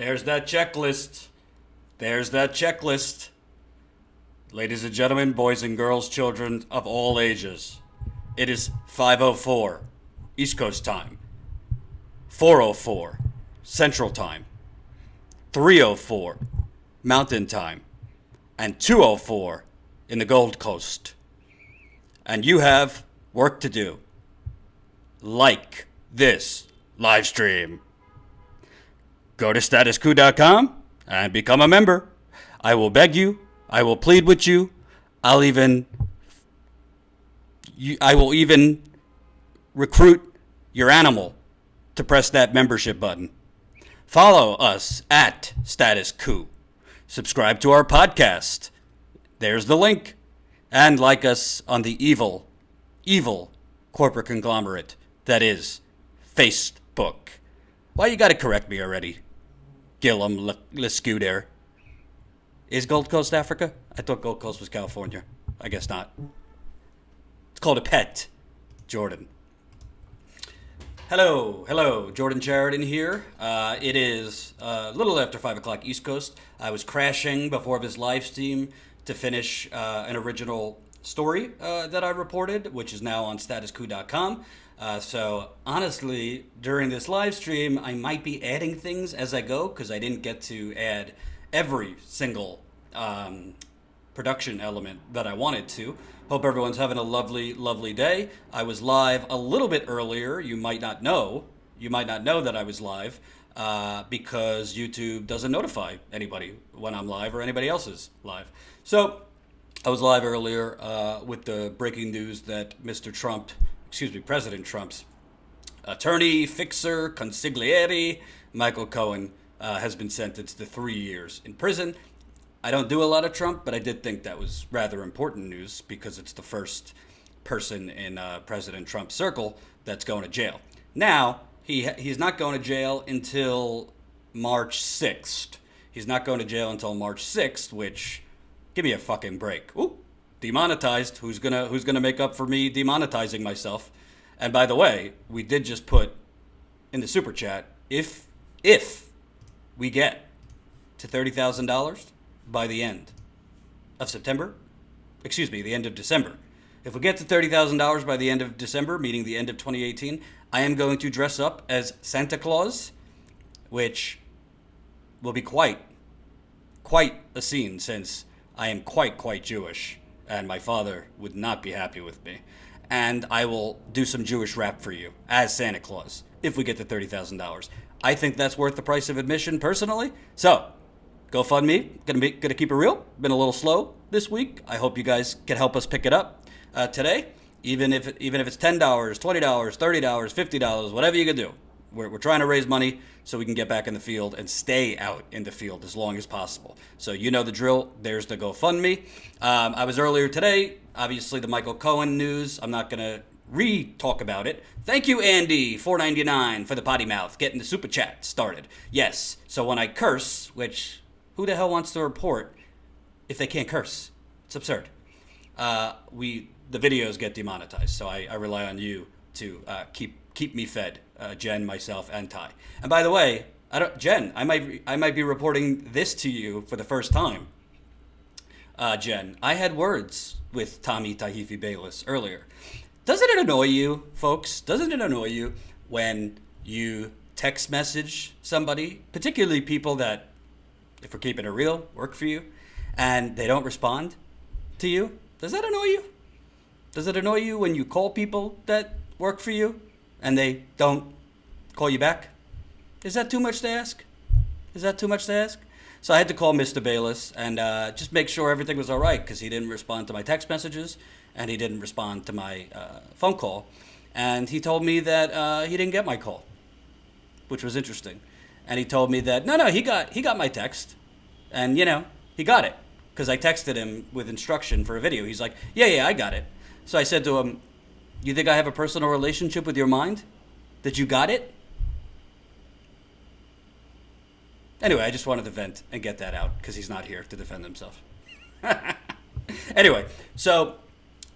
There's that checklist. There's that checklist. Ladies and gentlemen, boys and girls, children of all ages. It is 5:04 East Coast time, 4:04 Central time, 3:04 Mountain time, and 2:04 in the Gold Coast. And you have work to do. Like this live stream. Go to statuscoup.com and become a member. I will beg you. I will plead with you. I will even recruit your animal to press that membership button. Follow us at Status Coup. Subscribe to our podcast. There's the link. And like us on the evil corporate conglomerate that is Facebook. Why you gotta correct me already? Gillum Lescu there. Is Gold Coast Africa? I thought Gold Coast was California. I guess not. It's called a pet. Jordan. Hello. Jordan Sheridan here. It is a little after 5 o'clock East Coast. I was crashing before this live stream to finish an original story that I reported, which is now on statuscoup.com. So honestly, during this live stream, I might be adding things as I go because I didn't get to add every single production element that I wanted to. Hope everyone's having a lovely day. I was live a little bit earlier. You might not know that I was live because YouTube doesn't notify anybody when I'm live or anybody else is live. So I was live earlier with the breaking news that President Trump's attorney, fixer, consigliere, Michael Cohen, has been sentenced to 3 years in prison. I don't do a lot of Trump, but I did think that was rather important news because it's the first person in President Trump's circle that's going to jail. Now, he's not going to jail until March 6th. He's not going to jail until March 6th, which, give me a fucking break. Ooh, demonetized. Who's gonna make up for me demonetizing myself? And by the way, we did just put in the super chat, if we get to $30,000 by the end of the end of December. If we get to $30,000 by the end of December, meaning the end of 2018, I am going to dress up as Santa Claus, which will be quite a scene since I am quite Jewish, and my father would not be happy with me. And I will do some Jewish rap for you as Santa Claus if we get to $30,000. I think that's worth the price of admission personally. So, GoFundMe, gonna keep it real. Been a little slow this week. I hope you guys can help us pick it up today. Even if it's $10, $20, $30, $50, whatever you can do. We're trying to raise money so we can get back in the field and stay out in the field as long as possible. So you know the drill. There's the GoFundMe. I was earlier today, obviously the Michael Cohen news. I'm not going to re-talk about it. Thank you, Andy, $4.99 for the potty mouth, getting the super chat started. Yes, so when I curse, which who the hell wants to report if they can't curse? It's absurd. The videos get demonetized, so I rely on you to keep me fed. Jen, myself, and Ty. And by the way, Jen, I might be reporting this to you for the first time. Jen, I had words with Tommy Tahifi Bayless earlier. Doesn't it annoy you, folks? Doesn't it annoy you when you text message somebody, particularly people that, if we're keeping it real, work for you, and they don't respond to you? Does that annoy you? Does it annoy you when you call people that work for you and they don't call you back? Is that too much to ask? So I had to call Mr. Bayless and just make sure everything was all right because he didn't respond to my text messages and he didn't respond to my phone call. And he told me that he didn't get my call, which was interesting. And he told me that, no, he got my text. And, he got it because I texted him with instruction for a video. He's like, yeah, I got it. So I said to him, you think I have a personal relationship with your mind? That you got it? Anyway, I just wanted to vent and get that out because he's not here to defend himself. Anyway, so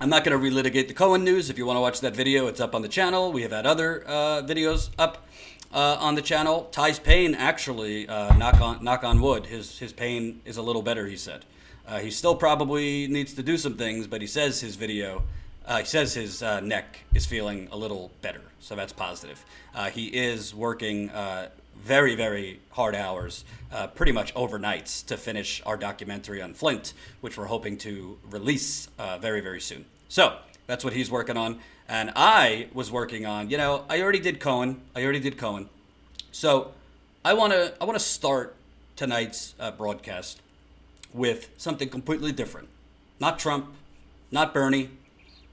I'm not going to relitigate the Cohen news. If you want to watch that video, it's up on the channel. We have had other videos up. on the channel. Ty's pain, actually, knock on wood, his pain is a little better, he said. He still probably needs to do some things, but he says his neck is feeling a little better, so that's positive. He is working very, very hard hours, pretty much overnights, to finish our documentary on Flint, which we're hoping to release very, very soon. So that's what he's working on. And I was working on, I already did Cohen. So I want to start tonight's broadcast with something completely different. Not Trump, not Bernie,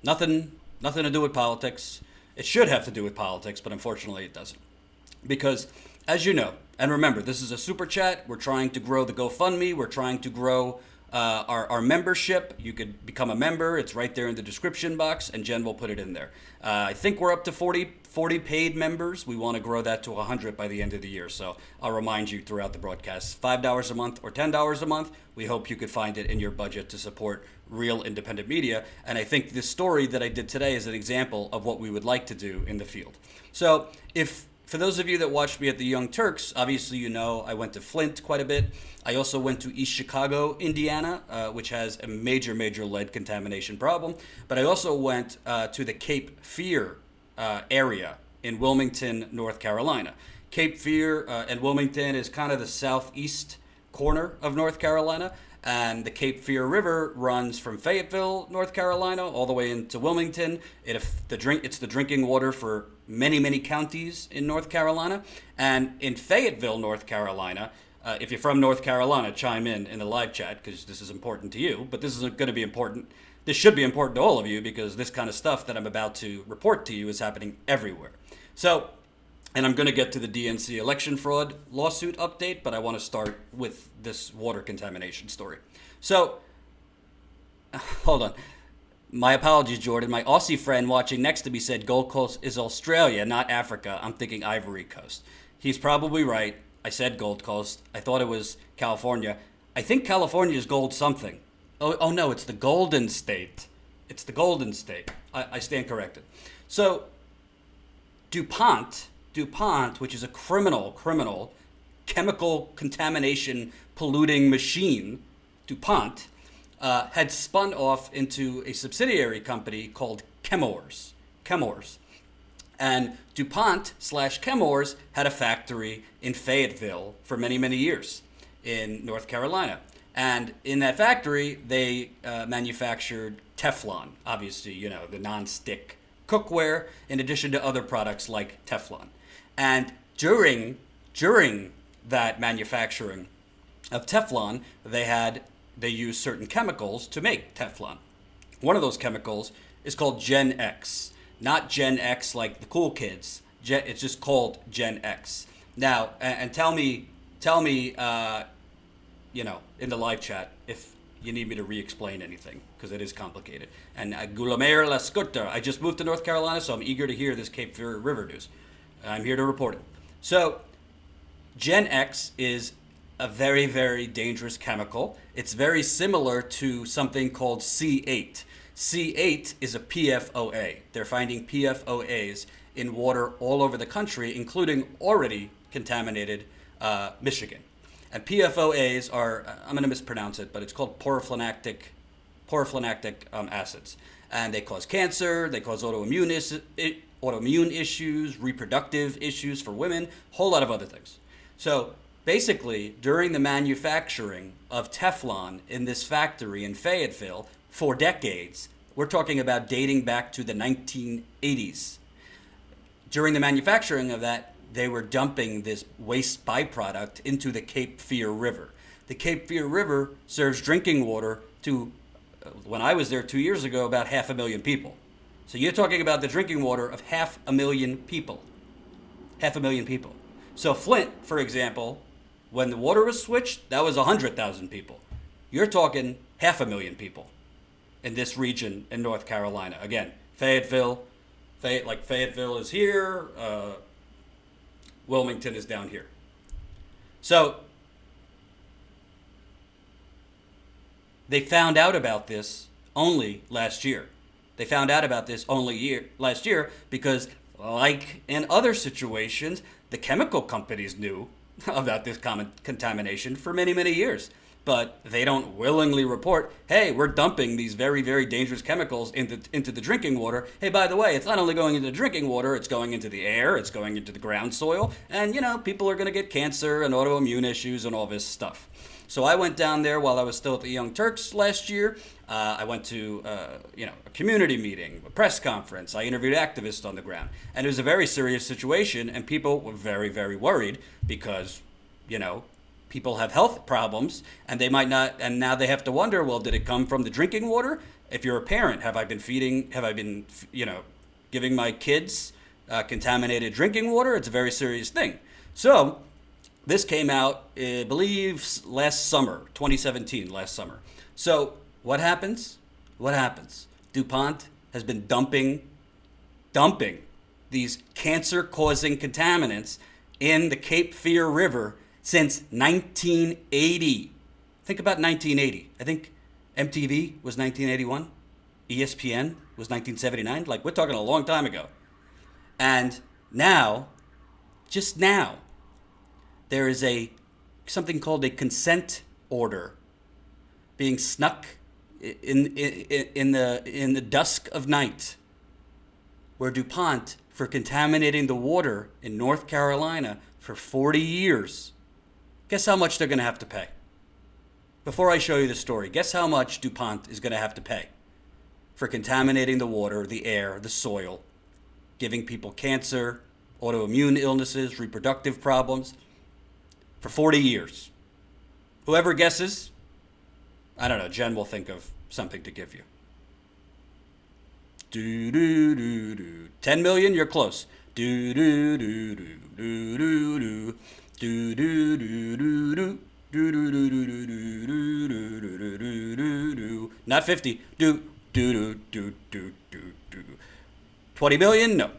nothing to do with politics. It should have to do with politics, but unfortunately it doesn't. Because, as you know, and remember, this is a super chat. We're trying to grow the GoFundMe. We're trying to grow our membership. You could become a member. It's right there in the description box, and Jen will put it in there. I think we're up to 40 paid members. We want to grow that to 100 by the end of the year. So I'll remind you throughout the broadcast, $5 a month or $10 a month. We hope you could find it in your budget to support real independent media. And I think this story that I did today is an example of what we would like to do in the field. So for those of you that watched me at the Young Turks, obviously you know I went to Flint quite a bit. I also went to East Chicago, Indiana, which has a major lead contamination problem. But I also went to the Cape Fear area in Wilmington, North Carolina. Cape Fear and Wilmington is kind of the southeast corner of North Carolina. And the Cape Fear River runs from Fayetteville, North Carolina, all the way into Wilmington. It's the drinking water for many counties in North Carolina. And in Fayetteville, North Carolina, if you're from North Carolina, chime in the live chat, because this is important to you. But this isn't going to be important. This should be important to all of you, because this kind of stuff that I'm about to report to you is happening everywhere. So, and I'm going to get to the DNC election fraud lawsuit update, but I want to start with this water contamination story. So, hold on. My apologies, Jordan. My Aussie friend watching next to me said Gold Coast is Australia, not Africa. I'm thinking Ivory Coast. He's probably right. I said Gold Coast. I thought it was California. I think California is gold something. Oh no, it's the Golden State. It's the Golden State. I stand corrected. So, DuPont, which is a criminal chemical contamination polluting machine, DuPont, had spun off into a subsidiary company called Chemours. And DuPont/Chemours had a factory in Fayetteville for many years in North Carolina. And in that factory, they manufactured Teflon, obviously, the non-stick cookware, in addition to other products like Teflon. And during that manufacturing of Teflon, they used certain chemicals to make Teflon. One of those chemicals is called Gen X. Not Gen X like the cool kids. It's just called Gen X. Now, and tell me, in the live chat if you need me to re-explain anything, because it is complicated. And Gulamer La Scuta, I just moved to North Carolina, so I'm eager to hear this Cape Fear River news. I'm here to report it. So, Gen X is a very dangerous chemical. It's very similar to something called C8. C8 is a PFOA. They're finding PFOAs in water all over the country, including already contaminated Michigan. And PFOAs are, I'm going to mispronounce it, but it's called porphyrinactic acids. And they cause cancer, they cause autoimmune issues, reproductive issues for women, a whole lot of other things. So basically, during the manufacturing of Teflon in this factory in Fayetteville for decades, we're talking about dating back to the 1980s. During the manufacturing of that, they were dumping this waste byproduct into the Cape Fear River. The Cape Fear River serves drinking water to, when I was there 2 years ago, about 500,000 people. So you're talking about the drinking water of 500,000 people. 500,000 people. So Flint, for example, when the water was switched, that was 100,000 people. You're talking 500,000 people in this region in North Carolina. Again, Fayetteville is here, Wilmington is down here. So they found out about this only last year. Last year because Like in other situations, the chemical companies knew about this common contamination for many, many years. But they don't willingly report, hey, we're dumping these very, very dangerous chemicals into the drinking water. Hey, by the way, it's not only going into the drinking water, it's going into the air, it's going into the ground soil. And, people are going to get cancer and autoimmune issues and all this stuff. So I went down there while I was still at the Young Turks last year. I went to, a community meeting, a press conference. I interviewed activists on the ground. And it was a very serious situation, and people were very, very worried because, people have health problems and they might not, and now they have to wonder, well, did it come from the drinking water? If you're a parent, have I been giving my kids contaminated drinking water? It's a very serious thing. So this came out, I believe, last summer, 2017, last summer. So what happens? DuPont has been dumping these cancer-causing contaminants in the Cape Fear River since 1980. Think about 1980. I think MTV was 1981. ESPN was 1979. Like, we're talking a long time ago. And now, just now, there is something called a consent order being snuck in the dusk of night, where DuPont, for contaminating the water in North Carolina for 40 years, guess how much they're going to have to pay? Before I show you the story, guess how much DuPont is going to have to pay for contaminating the water, the air, the soil, giving people cancer, autoimmune illnesses, reproductive problems, for 40 years. Whoever guesses, I don't know, Jen will think of something to give you. 10 million, you're close. Not 50. 20 million? No.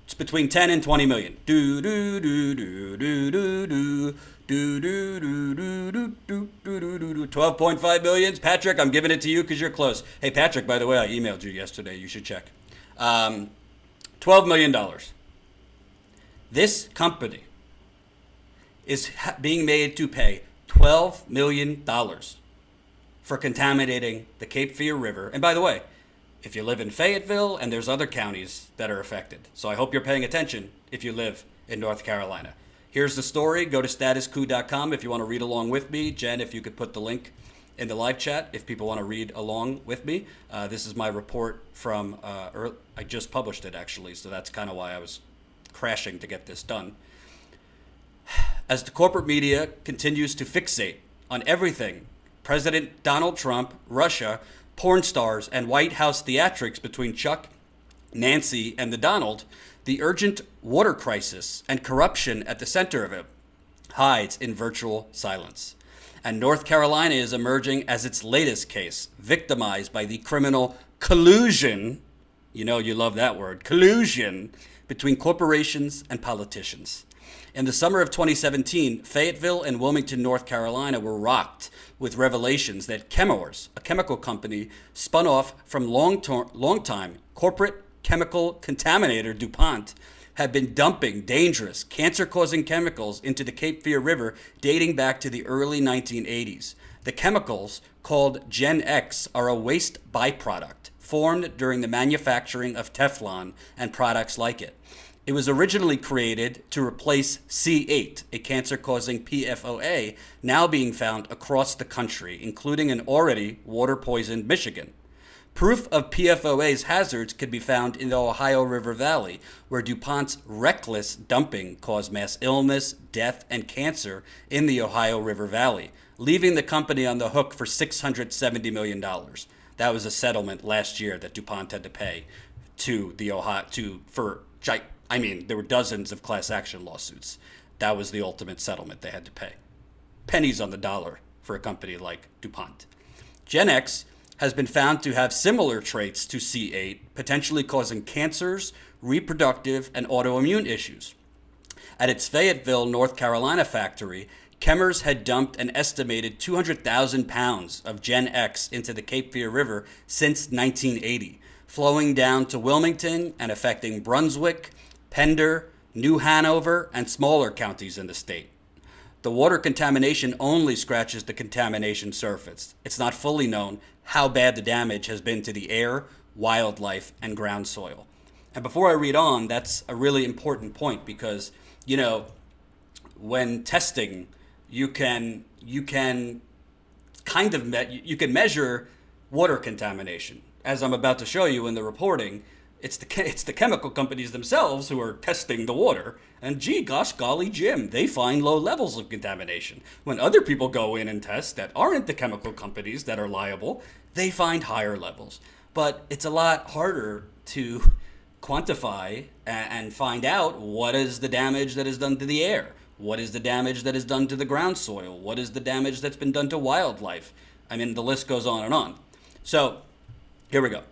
It's between 10 and 20 million. 12.5 million. Patrick, I'm giving it to you because you're close. Hey, Patrick, by the way, I emailed you yesterday. You should check. $12 million. This company is being made to pay $12 million for contaminating the Cape Fear River. And by the way, if you live in Fayetteville, and there's other counties that are affected. So I hope you're paying attention if you live in North Carolina. Here's the story. Go to statuscoup.com if you want to read along with me. Jen, if you could put the link in the live chat if people want to read along with me. This is my report from, I just published it actually, so that's kind of why I was crashing to get this done. As the corporate media continues to fixate on everything, President Donald Trump, Russia, porn stars, and White House theatrics between Chuck, Nancy, and the Donald, the urgent water crisis and corruption at the center of it hides in virtual silence. And North Carolina is emerging as its latest case, victimized by the criminal collusion, you know you love that word, collusion, between corporations and politicians. In the summer of 2017, Fayetteville and Wilmington, North Carolina were rocked with revelations that Chemours, a chemical company, spun off from long-time corporate chemical contaminator DuPont, had been dumping dangerous, cancer-causing chemicals into the Cape Fear River dating back to the early 1980s. The chemicals, called Gen X, are a waste byproduct formed during the manufacturing of Teflon and products like it. It was originally created to replace C8, a cancer-causing PFOA, now being found across the country, including in already water-poisoned Michigan. Proof of PFOA's hazards could be found in the Ohio River Valley, where DuPont's reckless dumping caused mass illness, death, and cancer in the Ohio River Valley, leaving the company on the hook for $670 million. That was a settlement last year that DuPont had to pay to the there were dozens of class action lawsuits. That was the ultimate settlement they had to pay. Pennies on the dollar for a company like DuPont. Gen X has been found to have similar traits to C8, potentially causing cancers, reproductive, and autoimmune issues. At its Fayetteville, North Carolina factory, Chemours had dumped an estimated 200,000 pounds of Gen X into the Cape Fear River since 1980, flowing down to Wilmington and affecting Brunswick, Pender, New Hanover, and smaller counties in the state. The water contamination only scratches the contamination surface. It's not fully known how bad the damage has been to the air, wildlife, and ground soil. And before I read on, that's a really important point because, when testing, you can kind of you can measure water contamination. As I'm about to show you in the reporting, it's the chemical companies themselves who are testing the water. And gee, gosh, golly, Jim, they find low levels of contamination. When other people go in and test that aren't the chemical companies that are liable, they find higher levels. But it's a lot harder to quantify and find out what is the damage that is done to the air. What is the damage that is done to the ground soil? What is the damage that's been done to wildlife? I mean, the list goes on and on. So, here we go.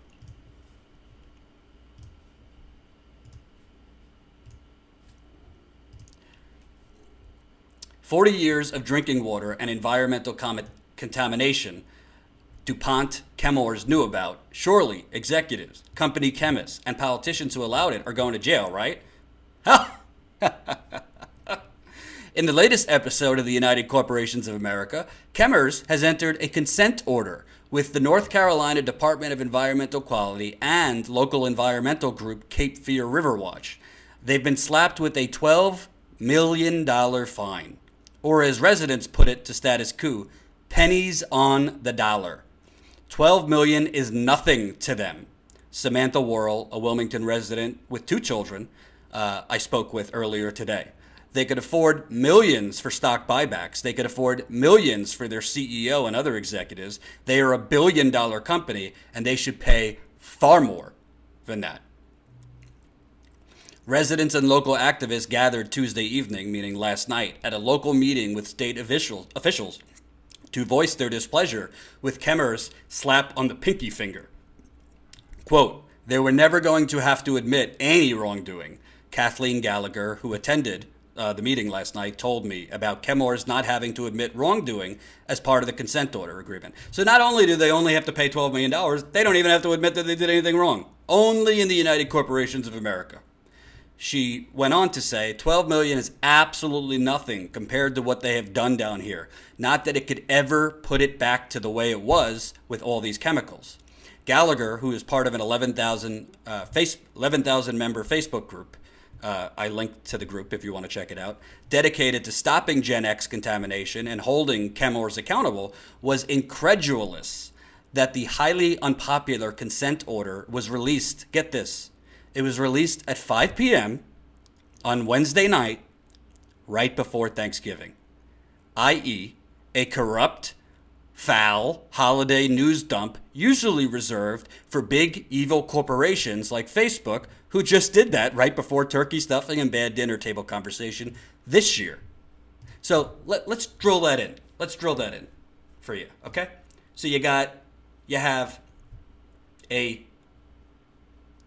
"40 years of drinking water and environmental contamination DuPont Chemours knew about. Surely executives, company chemists, and politicians who allowed it are going to jail, right?" Ha! In the latest episode of the United Corporations of America, Chemours has entered a consent order with the North Carolina Department of Environmental Quality and local environmental group Cape Fear River Watch. They've been slapped with a $12 million fine, or as residents put it to Status Quo, pennies on the dollar. $12 million is nothing to them. Samantha Worrell, a Wilmington resident with 2 children, I spoke with earlier today. They could afford millions for stock buybacks. They could afford millions for their CEO and other executives. They are a billion-dollar company, and they should pay far more than that. Residents and local activists gathered Tuesday evening, meaning last night, at a local meeting with state officials to voice their displeasure with Chemours' slap on the pinky finger. Quote, "They were never going to have to admit any wrongdoing." Kathleen Gallagher, who attended the meeting last night, told me about Chemours not having to admit wrongdoing as part of the consent order agreement. So not only do they only have to pay $12 million, they don't even have to admit that they did anything wrong. Only in the United Corporations of America. She went on to say, $12 million is absolutely nothing compared to what they have done down here. Not that it could ever put it back to the way it was with all these chemicals. Gallagher, who is part of an 11,000 member Facebook group, I linked to the group if you want to check it out, dedicated to stopping Gen X contamination and holding Chemours accountable, was incredulous that the highly unpopular consent order was released. Get this. It was released at 5 p.m. on Wednesday night, right before Thanksgiving, i.e., a corrupt, foul holiday news dump usually reserved for big evil corporations like Facebook, who just did that right before turkey stuffing and bad dinner table conversation this year. So let's drill that in. Let's drill that in for you, okay? So you have a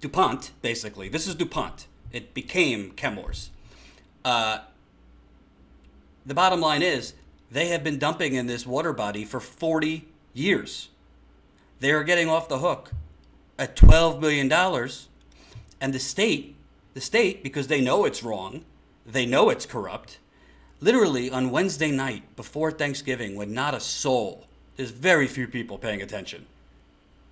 DuPont, basically. This is DuPont. It became Chemours. The bottom line is they have been dumping in this water body for 40 years. They are getting off the hook at $12 million. And the state, because they know it's wrong, they know it's corrupt, literally on Wednesday night before Thanksgiving, when not a soul, there's very few people paying attention,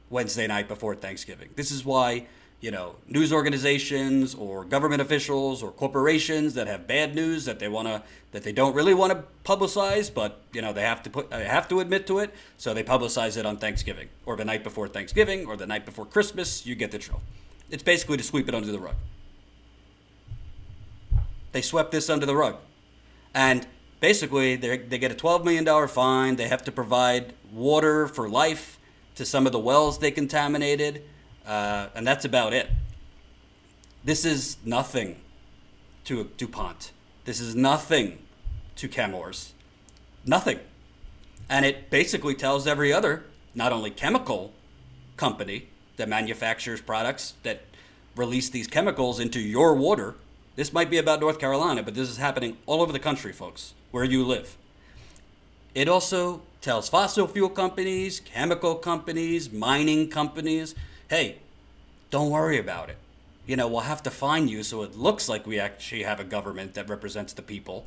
Wednesday night before Thanksgiving. This is why, news organizations or government officials or corporations that have bad news that they don't really want to publicize, but they have to admit to it, so they publicize it on Thanksgiving or the night before Thanksgiving or the night before Christmas. You get the drill. It's basically to sweep it under the rug. They swept this under the rug. And basically, they get a $12 million fine. They have to provide water for life to some of the wells they contaminated. And that's about it. This is nothing to DuPont. This is nothing to Chemours. Nothing. And it basically tells every other, not only chemical company that manufactures products that release these chemicals into your water. This might be about North Carolina, but this is happening all over the country, folks, where you live. It also tells fossil fuel companies, chemical companies, mining companies, hey, don't worry about it. we'll have to fine you so it looks like we actually have a government that represents the people.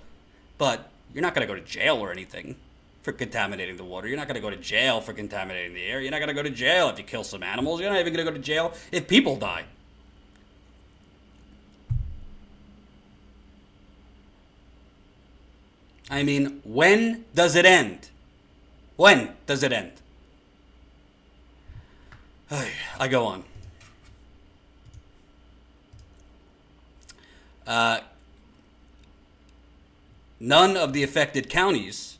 But you're not going to go to jail or anything for contaminating the water. You're not going to go to jail for contaminating the air. You're not going to go to jail if you kill some animals. You're not even going to go to jail if people die. I mean, when does it end? When does it end? I go on. None of the affected counties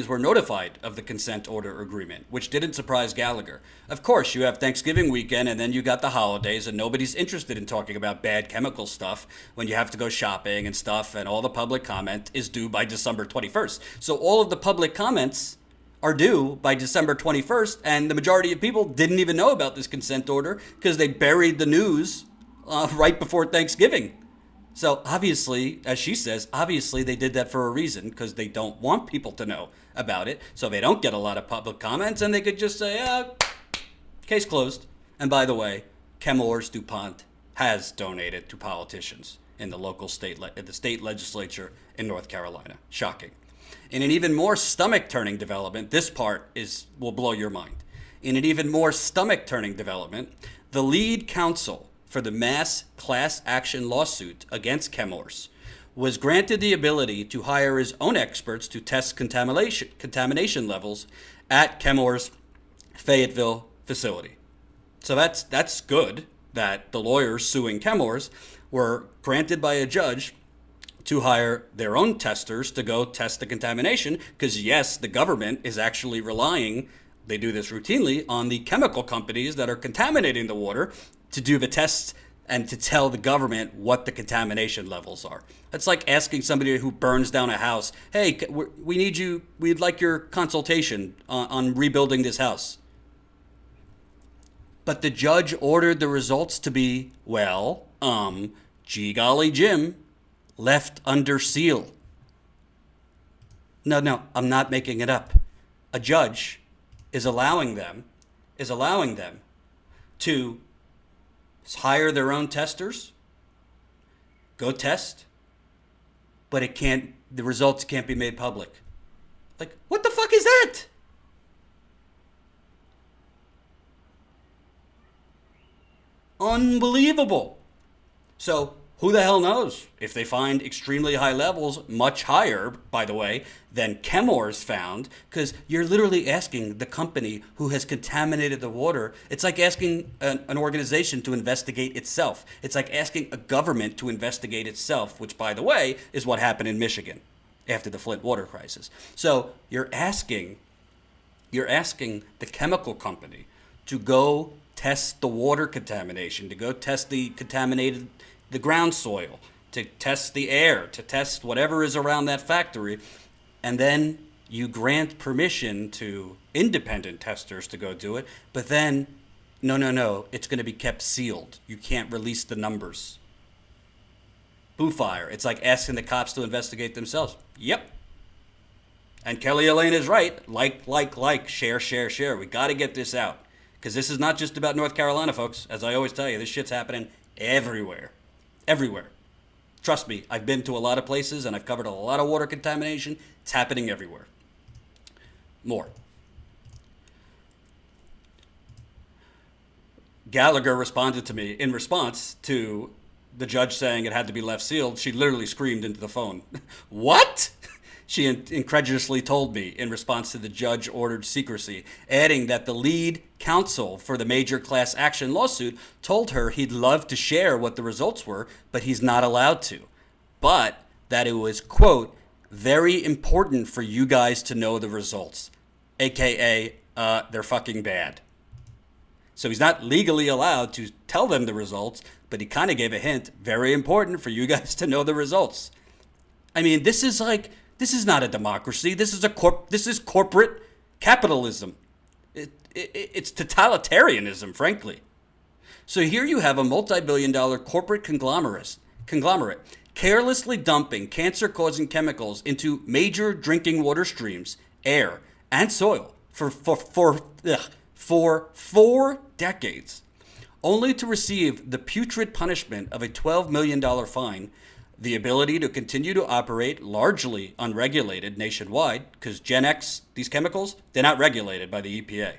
were notified of the consent order agreement, which didn't surprise Gallagher. Of course, you have Thanksgiving weekend and then you got the holidays, and nobody's interested in talking about bad chemical stuff when you have to go shopping and stuff, and all the public comment is due by December 21st. So all of the public comments are due by December 21st, and the majority of people didn't even know about this consent order because they buried the news right before Thanksgiving. So obviously, as she says, obviously they did that for a reason, because they don't want people to know about it. So they don't get a lot of public comments, and they could just say, case closed. And by the way, Chemours DuPont has donated to politicians in the state legislature in North Carolina. Shocking. In an even more stomach-turning development, this part will blow your mind. In an even more stomach-turning development, the lead counsel for the mass class action lawsuit against Chemours was granted the ability to hire his own experts to test contamination levels at Chemours' Fayetteville facility. So that's good that the lawyers suing Chemours were granted by a judge to hire their own testers to go test the contamination, because yes, the government is actually relying, they do this routinely, on the chemical companies that are contaminating the water to do the tests and to tell the government what the contamination levels are. That's like asking somebody who burns down a house, hey, we'd like your consultation on rebuilding this house. But the judge ordered the results to be, gee golly Jim, left under seal. No, I'm not making it up. A judge is allowing them to hire their own testers, go test, but the results can't be made public. Like, what the fuck is that? Unbelievable. So who the hell knows if they find extremely high levels, much higher, by the way, than Chemours found, because you're literally asking the company who has contaminated the water. It's like asking an organization to investigate itself. It's like asking a government to investigate itself, which, by the way, is what happened in Michigan after the Flint water crisis. So you're asking the chemical company to go test the water contamination, to go test the ground soil, to test the air, to test whatever is around that factory, and then you grant permission to independent testers to go do it, but then, no, it's going to be kept sealed. You can't release the numbers. Boo fire. It's like asking the cops to investigate themselves. Yep. And Kelly Elaine is right. Like, share. We got to get this out. Because this is not just about North Carolina, folks. As I always tell you, this shit's happening everywhere. Everywhere. Trust me, I've been to a lot of places and I've covered a lot of water contamination. It's happening everywhere. More. Gallagher responded to me in response to the judge saying it had to be left sealed. She literally screamed into the phone. What? She incredulously told me in response to the judge-ordered secrecy, adding that the lead counsel for the major class action lawsuit told her he'd love to share what the results were, but he's not allowed to. But that it was, quote, very important for you guys to know the results, a.k.a. They're fucking bad. So he's not legally allowed to tell them the results, but he kind of gave a hint, very important for you guys to know the results. I mean, this is not a democracy. This is corporate capitalism. It's totalitarianism, frankly. So here you have a multi-billion-dollar corporate conglomerate carelessly dumping cancer-causing chemicals into major drinking water streams, air, and soil for 4 decades, only to receive the putrid punishment of a $12 million fine, the ability to continue to operate largely unregulated nationwide, because Gen X, these chemicals, they're not regulated by the EPA.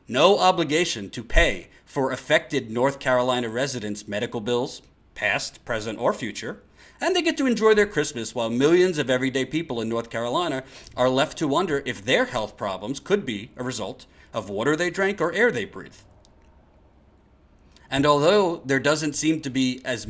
No obligation to pay for affected North Carolina residents' medical bills, past, present, or future, and they get to enjoy their Christmas while millions of everyday people in North Carolina are left to wonder if their health problems could be a result of water they drank or air they breathe. And although there doesn't seem to be as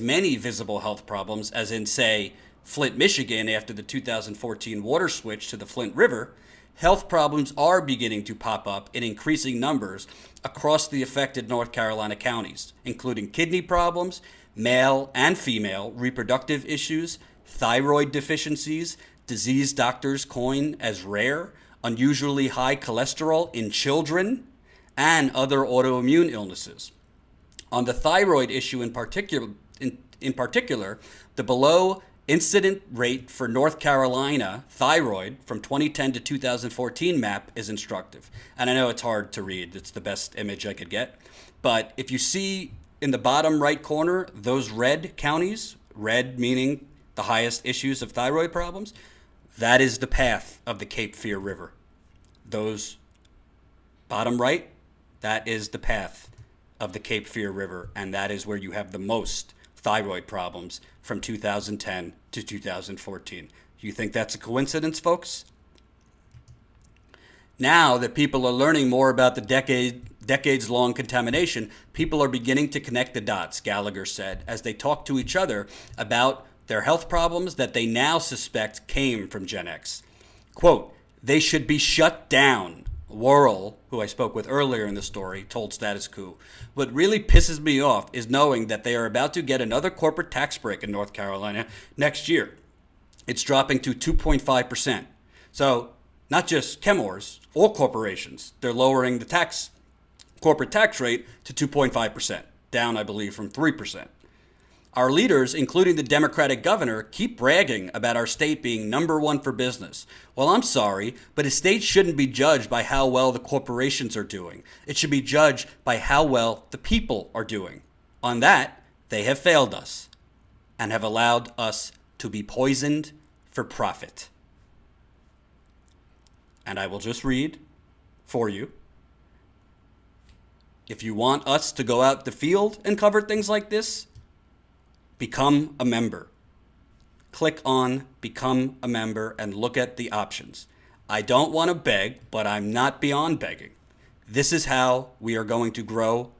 many visible health problems as in, say, Flint, Michigan after the 2014 water switch to the Flint River, health problems are beginning to pop up in increasing numbers across the affected North Carolina counties, including kidney problems, male and female reproductive issues, thyroid deficiencies, disease doctors coin as rare, unusually high cholesterol in children, and other autoimmune illnesses. On the thyroid issue in particular, the below incident rate for North Carolina thyroid from 2010 to 2014 map is instructive. And I know it's hard to read. It's the best image I could get. But if you see in the bottom right corner, those red counties, red meaning the highest issues of thyroid problems, that is the path of the Cape Fear River. Those bottom right, that is the path of the Cape Fear River. And that is where you have the most thyroid problems from 2010 to 2014. You think that's a coincidence, folks? Now that people are learning more about the decades-long contamination, people are beginning to connect the dots, Gallagher said, as they talk to each other about their health problems that they now suspect came from Gen X. Quote, they should be shut down, Worrell, who I spoke with earlier in the story, told Status Quo. What really pisses me off is knowing that they are about to get another corporate tax break in North Carolina next year. It's dropping to 2.5%. So not just Chemours, all corporations, they're lowering the corporate tax rate to 2.5%, down, I believe, from 3%. Our leaders, including the Democratic governor, keep bragging about our state being number one for business. Well, I'm sorry, but a state shouldn't be judged by how well the corporations are doing. It should be judged by how well the people are doing. On that, they have failed us and have allowed us to be poisoned for profit. And I will just read for you. If you want us to go out the field and cover things like this, become a member. Click on Become a Member and look at the options. I don't want to beg, but I'm not beyond begging. This is how we are going to grow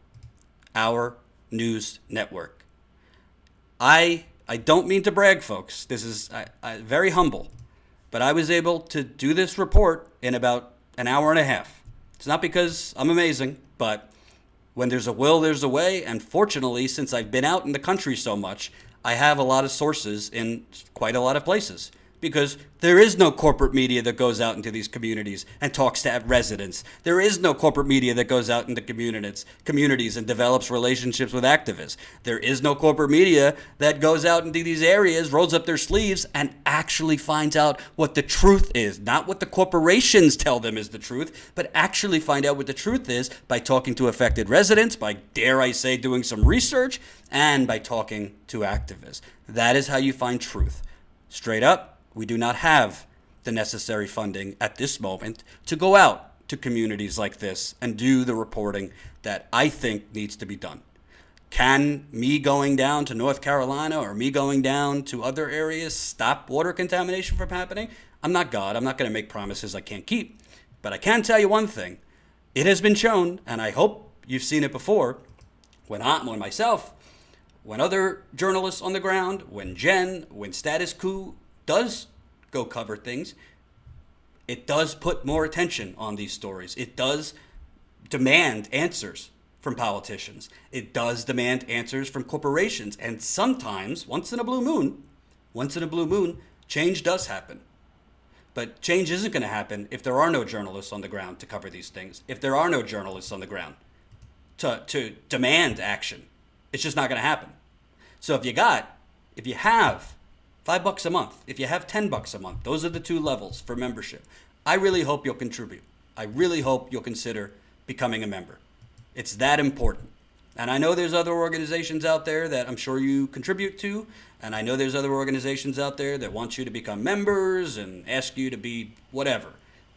our news network. I don't mean to brag, folks. This is very humble. But I was able to do this report in about an hour and a half. It's not because I'm amazing, but when there's a will, there's a way. And fortunately, since I've been out in the country so much, I have a lot of sources in quite a lot of places. Because there is no corporate media that goes out into these communities and talks to residents. There is no corporate media that goes out into communities and develops relationships with activists. There is no corporate media that goes out into these areas, rolls up their sleeves, and actually finds out what the truth is. Not what the corporations tell them is the truth, but actually find out what the truth is by talking to affected residents, by, dare I say, doing some research, and by talking to activists. That is how you find truth. Straight up. We do not have the necessary funding at this moment to go out to communities like this and do the reporting that I think needs to be done. Can me going down to North Carolina or me going down to other areas stop water contamination from happening? I'm not God. I'm not going to make promises I can't keep. But I can tell you one thing. It has been shown, and I hope you've seen it before, when myself, when other journalists on the ground, when Status Quo does go cover things, it does put more attention on these stories. It does demand answers from politicians. It does demand answers from corporations. And sometimes, once in a blue moon, change does happen. But change isn't going to happen if there are no journalists on the ground to cover these things. If there are no journalists on the ground to demand action, it's just not going to happen. So if you have $5 a month, if you have $10 a month, those are the two levels for membership. I really hope you'll contribute. I really hope you'll consider becoming a member. It's that important. And I know there's other organizations out there that I'm sure you contribute to. And I know there's other organizations out there that want you to become members and ask you to be whatever.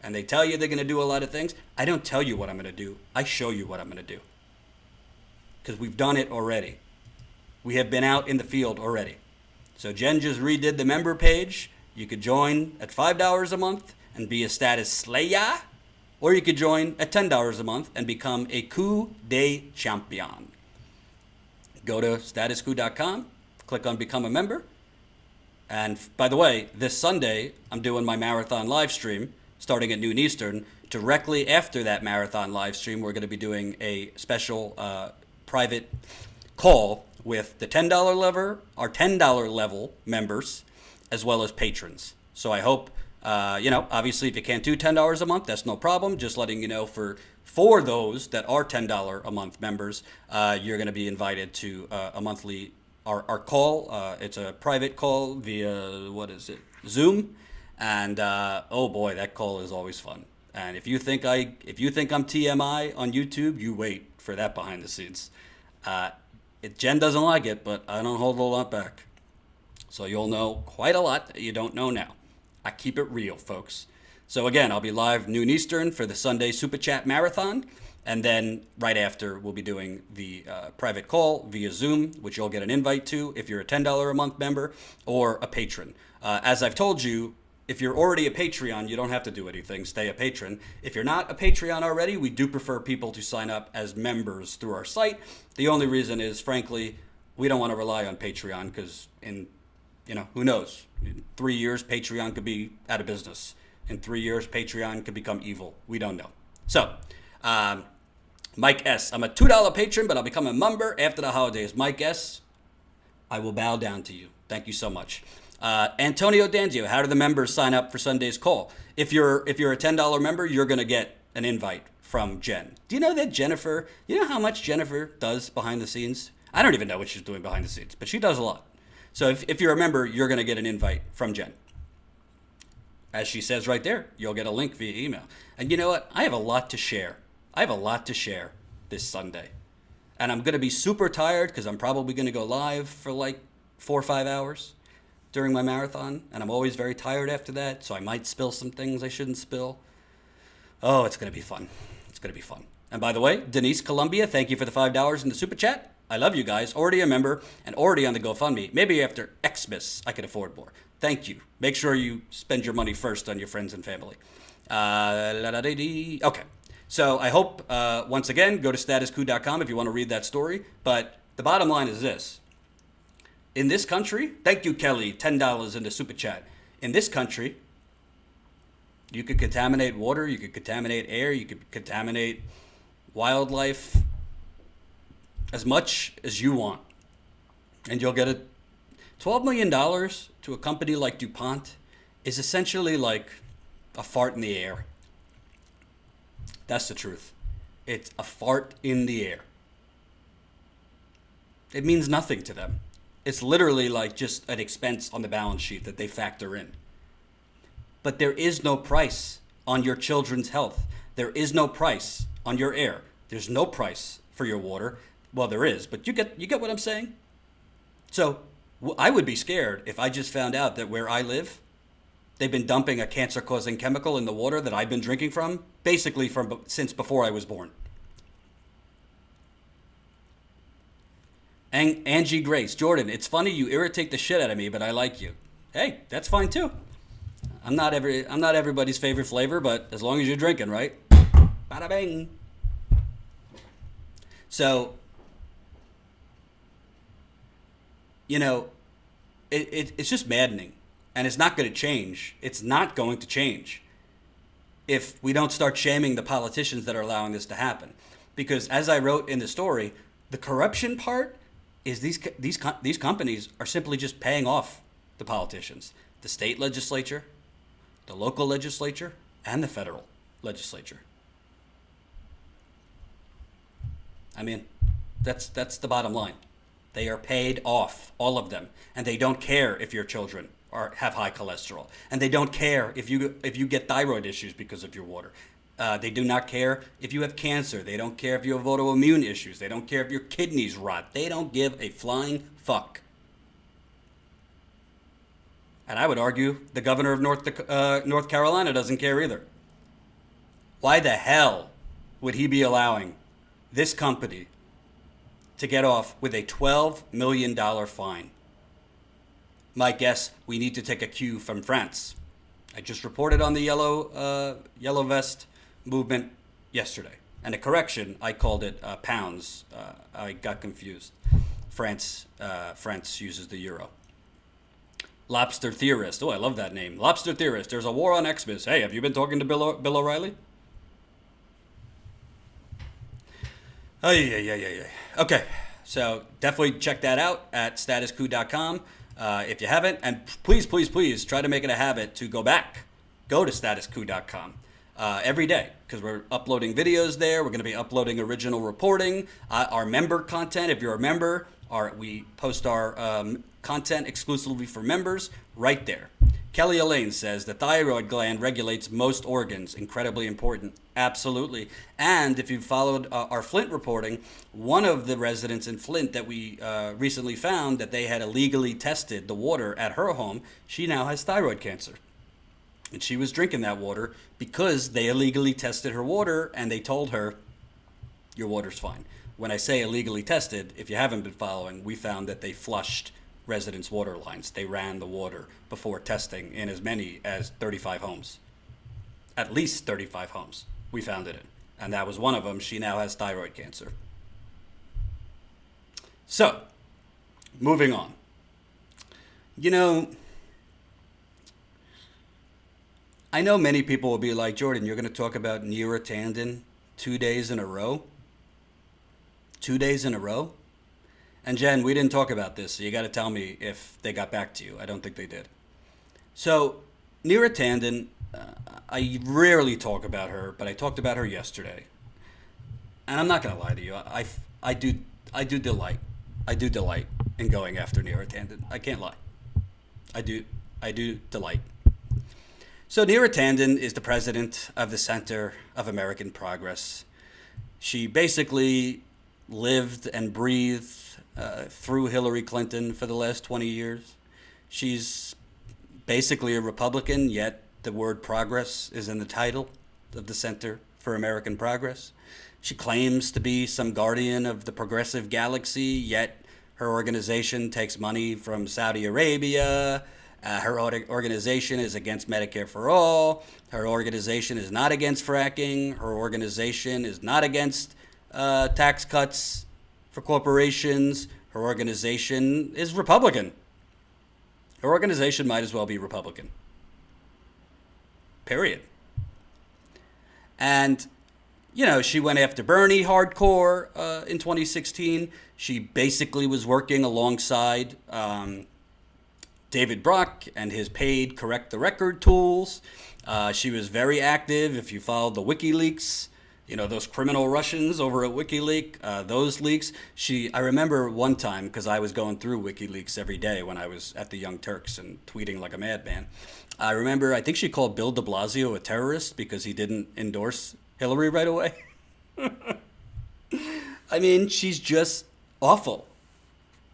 And they tell you they're going to do a lot of things. I don't tell you what I'm going to do. I show you what I'm going to do. Because we've done it already. We have been out in the field already. So Jen just redid the member page. You could join at $5 a month and be a status slayer. Or you could join at $10 a month and become a coup de champion. Go to statuscoup.com, click on Become a Member. And by the way, this Sunday, I'm doing my marathon live stream starting at noon Eastern. Directly after that marathon live stream, we're going to be doing a special private call with the $10 level, our $10 level members, as well as patrons. So I hope, obviously if you can't do $10 a month, that's no problem. Just letting you know for those that are $10 a month members, you're going to be invited to a monthly, our call. It's a private call via, Zoom. And oh boy, that call is always fun. And if you think I'm TMI on YouTube, you wait for that behind the scenes. Jen doesn't like it, but I don't hold a lot back. So you'll know quite a lot that you don't know now. I keep it real, folks. So again, I'll be live noon Eastern for the Sunday Super Chat Marathon. And then right after, we'll be doing the private call via Zoom, which you'll get an invite to if you're a $10 a month member or a patron. As I've told you, if you're already a Patreon, you don't have to do anything. Stay a patron. If you're not a Patreon already, we do prefer people to sign up as members through our site. The only reason is, frankly, we don't want to rely on Patreon because who knows? In 3 years, Patreon could be out of business. In 3 years, Patreon could become evil. We don't know. So, Mike S. I'm a $2 patron, but I'll become a member after the holidays. Mike S., I will bow down to you. Thank you so much. Antonio Danzio, how do the members sign up for Sunday's call? If you're a $10 member, you're going to get an invite from Jen. Do you know that Jennifer, you know how much Jennifer does behind the scenes? I don't even know what she's doing behind the scenes, but she does a lot. So if you're a member, you're going to get an invite from Jen. As she says right there, you'll get a link via email. And you know what? I have a lot to share. I have a lot to share this Sunday. And I'm going to be super tired because I'm probably going to go live for like 4 or 5 hours during my marathon, and I'm always very tired after that, so I might spill some things I shouldn't spill. Oh, it's going to be fun. It's going to be fun. And by the way, Denise Columbia, thank you for the $5 in the Super Chat. I love you guys. Already a member and already on the GoFundMe. Maybe after Xmas, I could afford more. Thank you. Make sure you spend your money first on your friends and family. Okay. So I hope, once again, go to statuscoup.com if you want to read that story. But the bottom line is this. In this country, thank you, Kelly, $10 in the Super Chat. In this country, you could contaminate water, you could contaminate air, you could contaminate wildlife as much as you want. And you'll get $12 million to a company like DuPont is essentially like a fart in the air. That's the truth. It's a fart in the air. It means nothing to them. It's literally like just an expense on the balance sheet that they factor in. But there is no price on your children's health. There is no price on your air. There's no price for your water. Well, there is, but you get what I'm saying? So I would be scared if I just found out that where I live, they've been dumping a cancer-causing chemical in the water that I've been drinking from, basically since before I was born. Angie Grace, Jordan, it's funny you irritate the shit out of me, but I like you. Hey, that's fine too. I'm not everybody's favorite flavor, but as long as you're drinking, right? Bada bing. So, it's just maddening, and it's not going to change. It's not going to change if we don't start shaming the politicians that are allowing this to happen. Because as I wrote in the story, the corruption part is these companies are simply just paying off the politicians, the state legislature, the local legislature, and the federal legislature. I mean, that's the bottom line. They are paid off, all of them, and they don't care if your children have high cholesterol, and they don't care if you get thyroid issues because of your water. They do not care if you have cancer. They don't care if you have autoimmune issues. They don't care if your kidneys rot. They don't give a flying fuck. And I would argue the governor of North Carolina doesn't care either. Why the hell would he be allowing this company to get off with a $12 million fine? My guess, we need to take a cue from France. I just reported on the yellow vest movement yesterday. And a correction, I called it pounds. I got confused. France uses the euro. Lobster theorist. Oh, I love that name. Lobster theorist. There's a war on Xmas. Hey, have you been talking to Bill O'Reilly? Oh, yeah. Okay, so definitely check that out at statuscoup.com if you haven't. And please try to make it a habit to go to statuscoup.com every day, because we're uploading videos there. We're going to be uploading original reporting, our member content. If you're a member, we post our content exclusively for members right there. Kelly Elaine says the thyroid gland regulates most organs. Incredibly important. Absolutely. And if you followed our Flint reporting, one of the residents in Flint that we recently found that they had illegally tested the water at her home, she now has thyroid cancer. And she was drinking that water because they illegally tested her water and they told her, your water's fine. When I say illegally tested, if you haven't been following, we found that they flushed residents' water lines. They ran the water before testing in as many as 35 homes. At least 35 homes we found it in. And that was one of them. She now has thyroid cancer. So, moving on. You know, I know many people will be like, Jordan, you're going to talk about Neera Tanden 2 days in a row? 2 days in a row? And Jen, we didn't talk about this, so you got to tell me if they got back to you. I don't think they did. So, Neera Tanden, I rarely talk about her, but I talked about her yesterday. And I'm not going to lie to you. I do delight in going after Neera Tanden. I can't lie. I do delight. So Neera Tanden is the president of the Center of American Progress. She basically lived and breathed through Hillary Clinton for the last 20 years. She's basically a Republican, yet the word progress is in the title of the Center for American Progress. She claims to be some guardian of the progressive galaxy, yet her organization takes money from Saudi Arabia. Her organization is against Medicare for all. Her organization is not against fracking. Her organization is not against tax cuts for corporations. Her organization is Republican. Her organization might as well be Republican. Period. And, you know, she went after Bernie hardcore in 2016. She basically was working alongside David Brock and his paid correct the record tools. She was very active. If you followed the WikiLeaks, you know, those criminal Russians over at WikiLeaks, those leaks. I remember one time, because I was going through WikiLeaks every day when I was at the Young Turks and tweeting like a madman. I think she called Bill de Blasio a terrorist because he didn't endorse Hillary right away. I mean, she's just awful.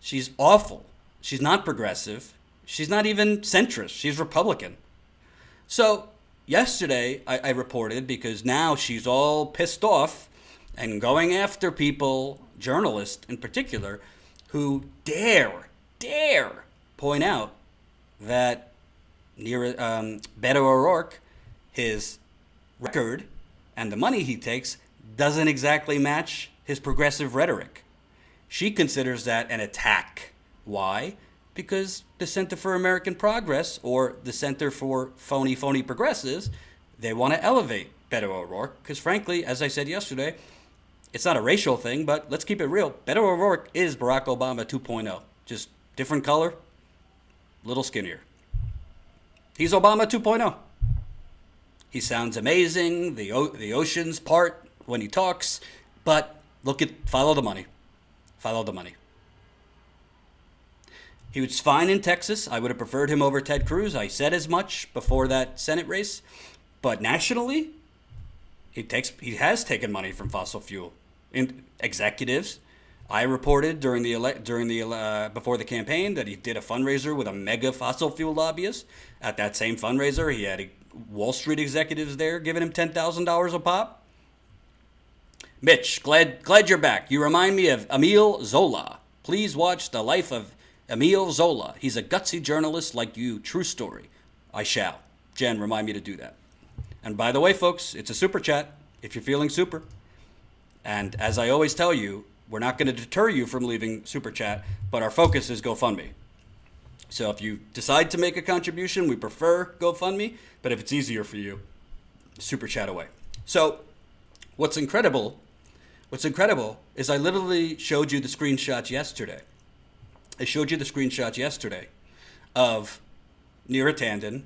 She's awful. She's not progressive. She's not even centrist. She's Republican. So yesterday I reported, because now she's all pissed off and going after people, journalists in particular, who dare point out that Beto O'Rourke, his record and the money he takes doesn't exactly match his progressive rhetoric. She considers that an attack. Why? Because the Center for American Progress, or the Center for Phony Progressives, they want to elevate Beto O'Rourke. Because frankly, as I said yesterday, it's not a racial thing, but let's keep it real. Beto O'Rourke is Barack Obama 2.0. Just different color, little skinnier. He's Obama 2.0. He sounds amazing. The oceans part when he talks. But follow the money. Follow the money. He was fine in Texas. I would have preferred him over Ted Cruz. I said as much before that Senate race. But nationally, He has taken money from fossil fuel executives. I reported before the campaign that he did a fundraiser with a mega fossil fuel lobbyist. At that same fundraiser, he had Wall Street executives there giving him $10,000 a pop. Mitch, glad you're back. You remind me of Emile Zola. Please watch The Life of Emile Zola. He's a gutsy journalist like you. True story. I shall. Jen, remind me to do that. And by the way, folks, it's a super chat if you're feeling super. And as I always tell you, we're not going to deter you from leaving super chat, but our focus is GoFundMe. So if you decide to make a contribution, we prefer GoFundMe, but if it's easier for you, super chat away. So what's incredible is I literally showed you the screenshots yesterday. Of Neera Tanden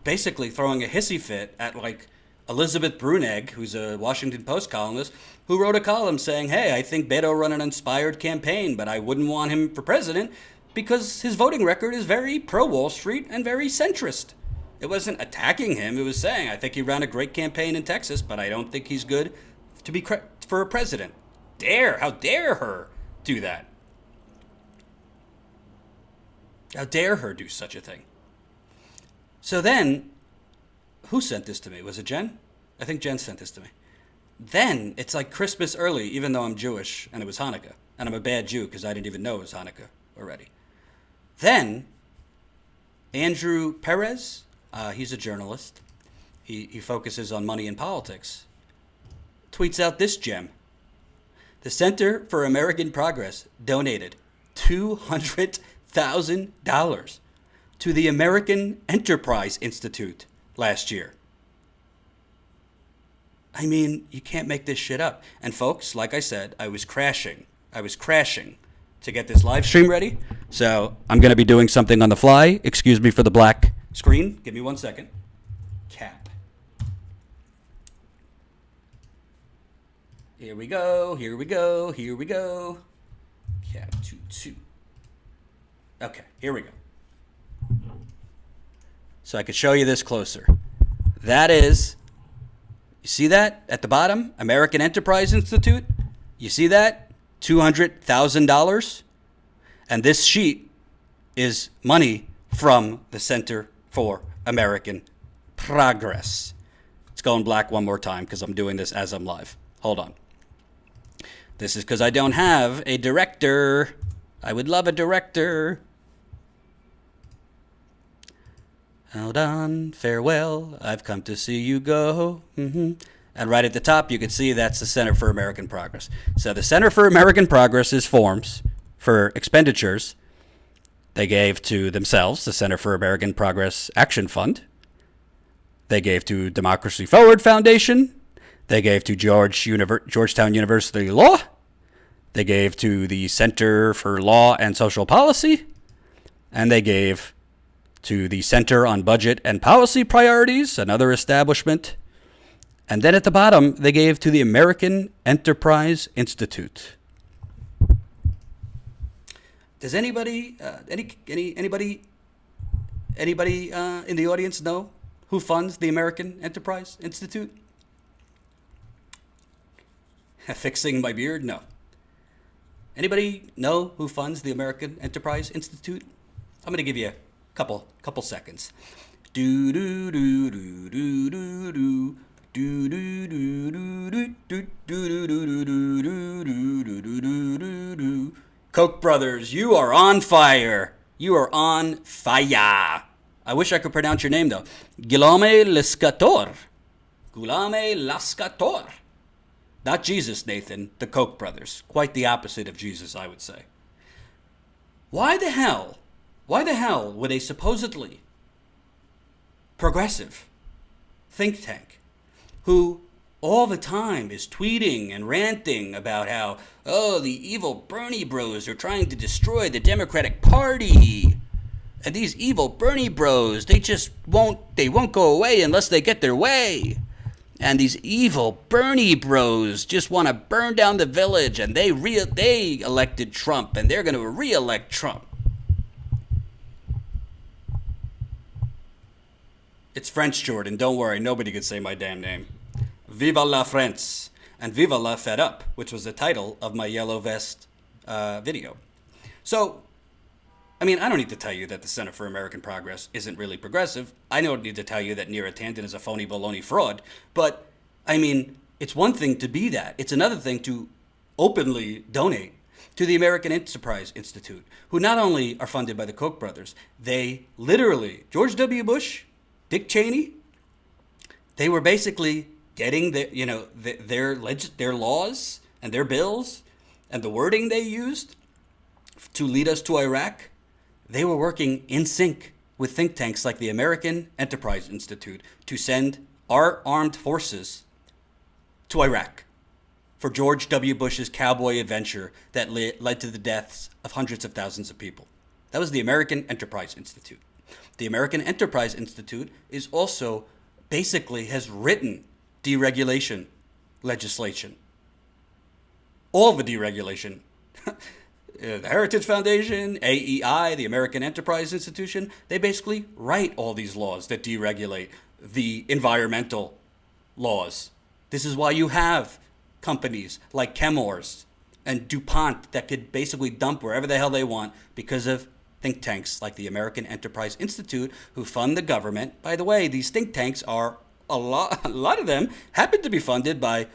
basically throwing a hissy fit at like Elizabeth Brunegg, who's a Washington Post columnist, who wrote a column saying, hey, I think Beto run an inspired campaign, but I wouldn't want him for president because his voting record is very pro-Wall Street and very centrist. It wasn't attacking him. It was saying, I think he ran a great campaign in Texas, but I don't think he's good to be for a president. How dare her do that? How dare her do such a thing? So then, who sent this to me? Was it Jen? I think Jen sent this to me. Then, it's like Christmas early, even though I'm Jewish, and it was Hanukkah. And I'm a bad Jew because I didn't even know it was Hanukkah already. Then, Andrew Perez, he's a journalist. He focuses on money and politics. Tweets out this gem. The Center for American Progress donated $200,000 to the American Enterprise Institute last year. I mean, you can't make this shit up. And folks, like I said, I was crashing to get this live stream ready. So I'm going to be doing something on the fly. Excuse me for the black screen. Give me 1 second. Cap. Here we go. Cap 2. Okay, here we go. So I could show you this closer. That is, you see that at the bottom? American Enterprise Institute? You see that? $200,000. And this sheet is money from the Center for American Progress. It's going black one more time because I'm doing this as I'm live. Hold on. This is because I don't have a director. I would love a director. Hold on, farewell, I've come to see you go. And right at the top, you can see that's the Center for American Progress. So the Center for American Progress is forms for expenditures they gave to themselves, the Center for American Progress Action Fund. They gave to Democracy Forward Foundation. They gave to Georgetown University Law. They gave to the Center for Law and Social Policy. And they gave to the Center on Budget and Policy Priorities, another establishment. And then at the bottom, they gave to the American Enterprise Institute. Does anybody in the audience know who funds the American Enterprise Institute? Fixing my beard? No. Anybody know who funds the American Enterprise Institute? I'm going to give you a couple seconds. Do do do do do do do. Do do do do do do do do do do do. Koch brothers, you are on fire. You are on fire. I wish I could pronounce your name though. Guillaume Lescator. Not Jesus, Nathan. The Koch brothers. Quite the opposite of Jesus, I would say. Why the hell would a supposedly progressive think tank who all the time is tweeting and ranting about how, the evil Bernie bros are trying to destroy the Democratic Party. And these evil Bernie bros, they won't go away unless they get their way. And these evil Bernie bros just want to burn down the village, and they elected Trump, and they're going to re-elect Trump. It's French, Jordan. Don't worry. Nobody can say my damn name. Viva la France and Viva la Fed Up, which was the title of my Yellow Vest video. So, I mean, I don't need to tell you that the Center for American Progress isn't really progressive. I don't need to tell you that Neera Tanden is a phony baloney fraud. But, I mean, it's one thing to be that. It's another thing to openly donate to the American Enterprise Institute, who not only are funded by the Koch brothers, they literally, George W. Bush, Dick Cheney, they were basically getting their laws and their bills and the wording they used to lead us to Iraq. They were working in sync with think tanks like the American Enterprise Institute to send our armed forces to Iraq for George W. Bush's cowboy adventure that led to the deaths of hundreds of thousands of people. That was the American Enterprise Institute. The American Enterprise Institute is also basically has written deregulation legislation. All the deregulation. The Heritage Foundation, AEI, the American Enterprise Institution, they basically write all these laws that deregulate the environmental laws. This is why you have companies like Chemours and DuPont that could basically dump wherever the hell they want because of think tanks like the American Enterprise Institute who fund the government. By the way, these think tanks are, a lot of them happen to be funded by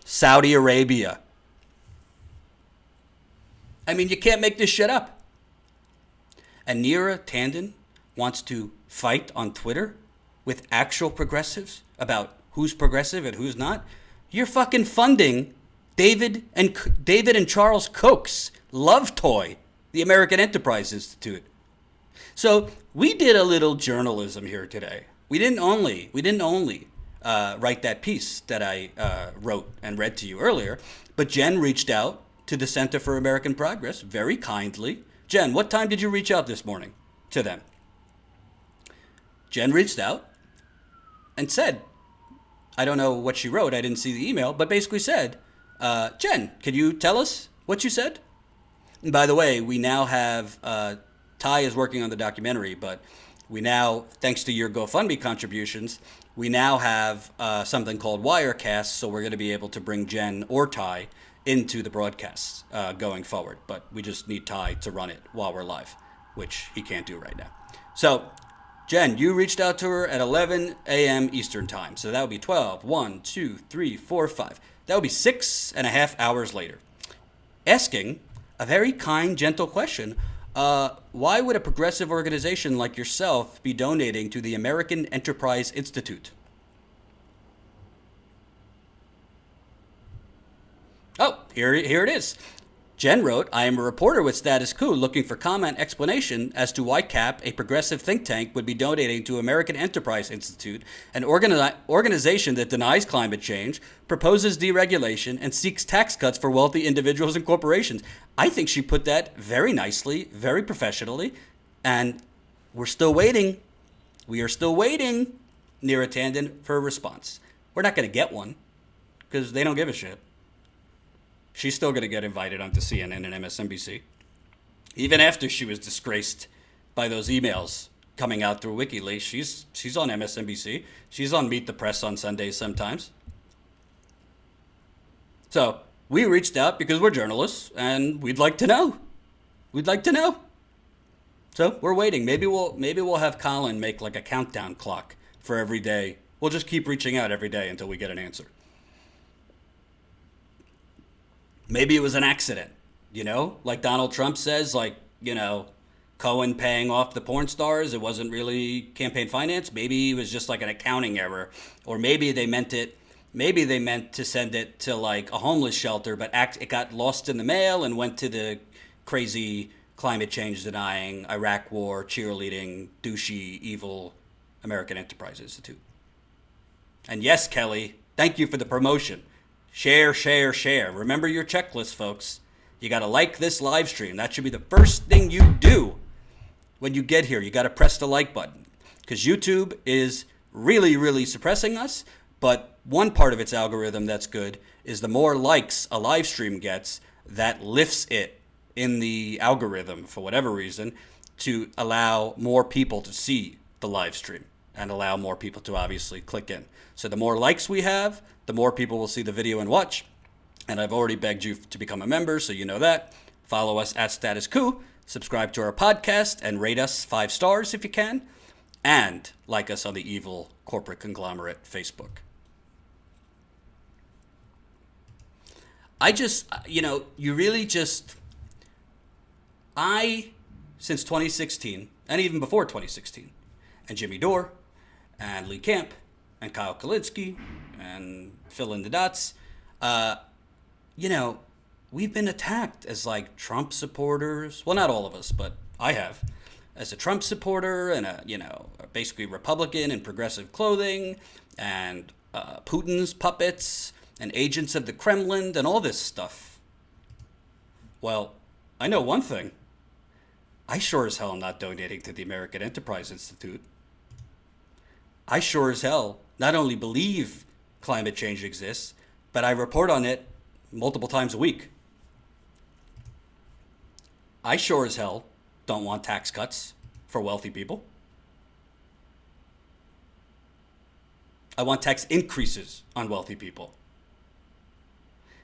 Saudi Arabia. I mean, you can't make this shit up. And Neera Tanden wants to fight on Twitter with actual progressives about who's progressive and who's not. You're fucking funding David and Charles Koch's love toy, the American Enterprise Institute. So we did a little journalism here today. We didn't only write that piece that I wrote and read to you earlier, but Jen reached out to the Center for American Progress very kindly. Jen, what time did you reach out this morning to them? Jen reached out and said, I don't know what she wrote, I didn't see the email, but basically said, Jen, can you tell us what you said? And by the way, we now have, Ty is working on the documentary, but we now, thanks to your GoFundMe contributions, we now have something called Wirecast, so we're going to be able to bring Jen or Ty into the broadcasts going forward. But we just need Ty to run it while we're live, which he can't do right now. So, Jen, you reached out to her at 11 a.m. Eastern Time. So that would be 12, 1, 2, 3, 4, 5. That would be 6.5 hours later. Asking a very kind, gentle question. Why would a progressive organization like yourself be donating to the American Enterprise Institute? Oh, here it is. Jen wrote, I am a reporter with Status Quo looking for comment explanation as to why CAP, a progressive think tank, would be donating to American Enterprise Institute, an organization that denies climate change, proposes deregulation, and seeks tax cuts for wealthy individuals and corporations. I think she put that very nicely, very professionally, and we're still waiting. We are still waiting, Neera Tanden, for a response. We're not going to get one because they don't give a shit. She's still going to get invited onto CNN and MSNBC. Even after she was disgraced by those emails coming out through WikiLeaks, she's on MSNBC. She's on Meet the Press on Sundays sometimes. So we reached out because we're journalists and we'd like to know. We'd like to know. So we're waiting. Maybe we'll have Colin make like a countdown clock for every day. We'll just keep reaching out every day until we get an answer. Maybe it was an accident, like Donald Trump says, Cohen paying off the porn stars. It wasn't really campaign finance. Maybe it was just like an accounting error, or maybe they meant to send it to like a homeless shelter, but it got lost in the mail and went to the crazy climate change denying, Iraq war, cheerleading, douchey, evil American Enterprise Institute. And yes, Kelly, thank you for the promotion. Share, share, share. Remember your checklist, folks. You got to like this live stream. That should be the first thing you do when you get here. You got to press the like button because YouTube is really, really suppressing us. But one part of its algorithm that's good is the more likes a live stream gets, that lifts it in the algorithm for whatever reason to allow more people to see the live stream. and allow more people to obviously click in. So the more likes we have, the more people will see the video and watch. And I've already begged you to become a member, so you know that. Follow us at Status Coup, subscribe to our podcast, and rate us 5 stars if you can. And like us on the evil corporate conglomerate Facebook. I just, you really just, since 2016, and even before 2016, and Jimmy Dore, and Lee Camp, and Kyle Kalinske, and fill in the dots, we've been attacked as like Trump supporters. Well, not all of us, but I have. As a Trump supporter and basically Republican in progressive clothing, and Putin's puppets, and agents of the Kremlin, and all this stuff. Well, I know one thing. I sure as hell am not donating to the American Enterprise Institute. I sure as hell not only believe climate change exists, but I report on it multiple times a week. I sure as hell don't want tax cuts for wealthy people. I want tax increases on wealthy people.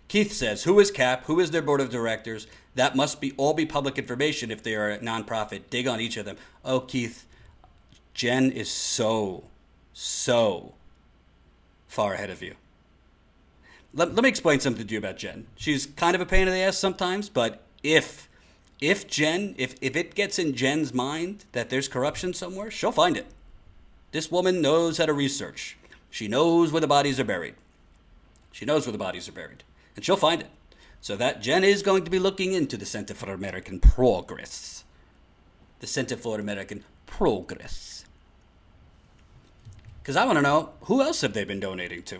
Keith says, who is CAP? Who is their board of directors? That must all be public information if they are a nonprofit. Dig on each of them. Oh, Keith, Jen is so far ahead of you. Let me explain something to you about Jen. She's kind of a pain in the ass sometimes, but if it gets in Jen's mind that there's corruption somewhere, she'll find it. This woman knows how to research. She knows where the bodies are buried. And she'll find it. So that Jen is going to be looking into the Center for American Progress. Because I want to know, who else have they been donating to?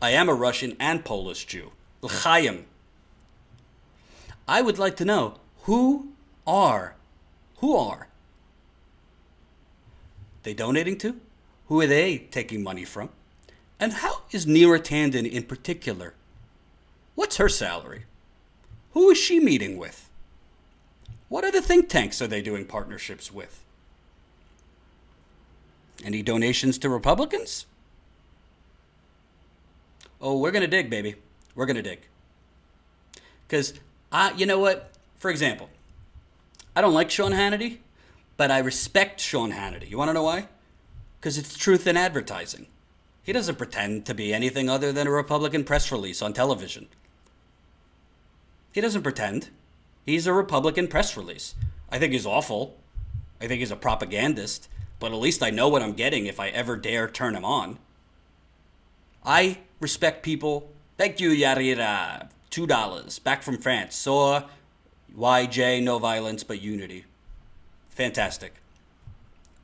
I am a Russian and Polish Jew. L'chaim. I would like to know, who are they donating to? Who are they taking money from? And how is Neera Tanden in particular? What's her salary? Who is she meeting with? What other think tanks are they doing partnerships with? Any donations to Republicans? Oh, we're going to dig, baby. We're going to dig. Because, you know what? For example, I don't like Sean Hannity, but I respect Sean Hannity. You want to know why? Because it's truth in advertising. He doesn't pretend to be anything other than a Republican press release on television. He doesn't pretend. He's a Republican press release. I think he's awful. I think he's a propagandist. But at least I know what I'm getting if I ever dare turn him on. I respect people. Thank you, Yarira. $2. Back from France. Saw YJ, no violence, but unity. Fantastic.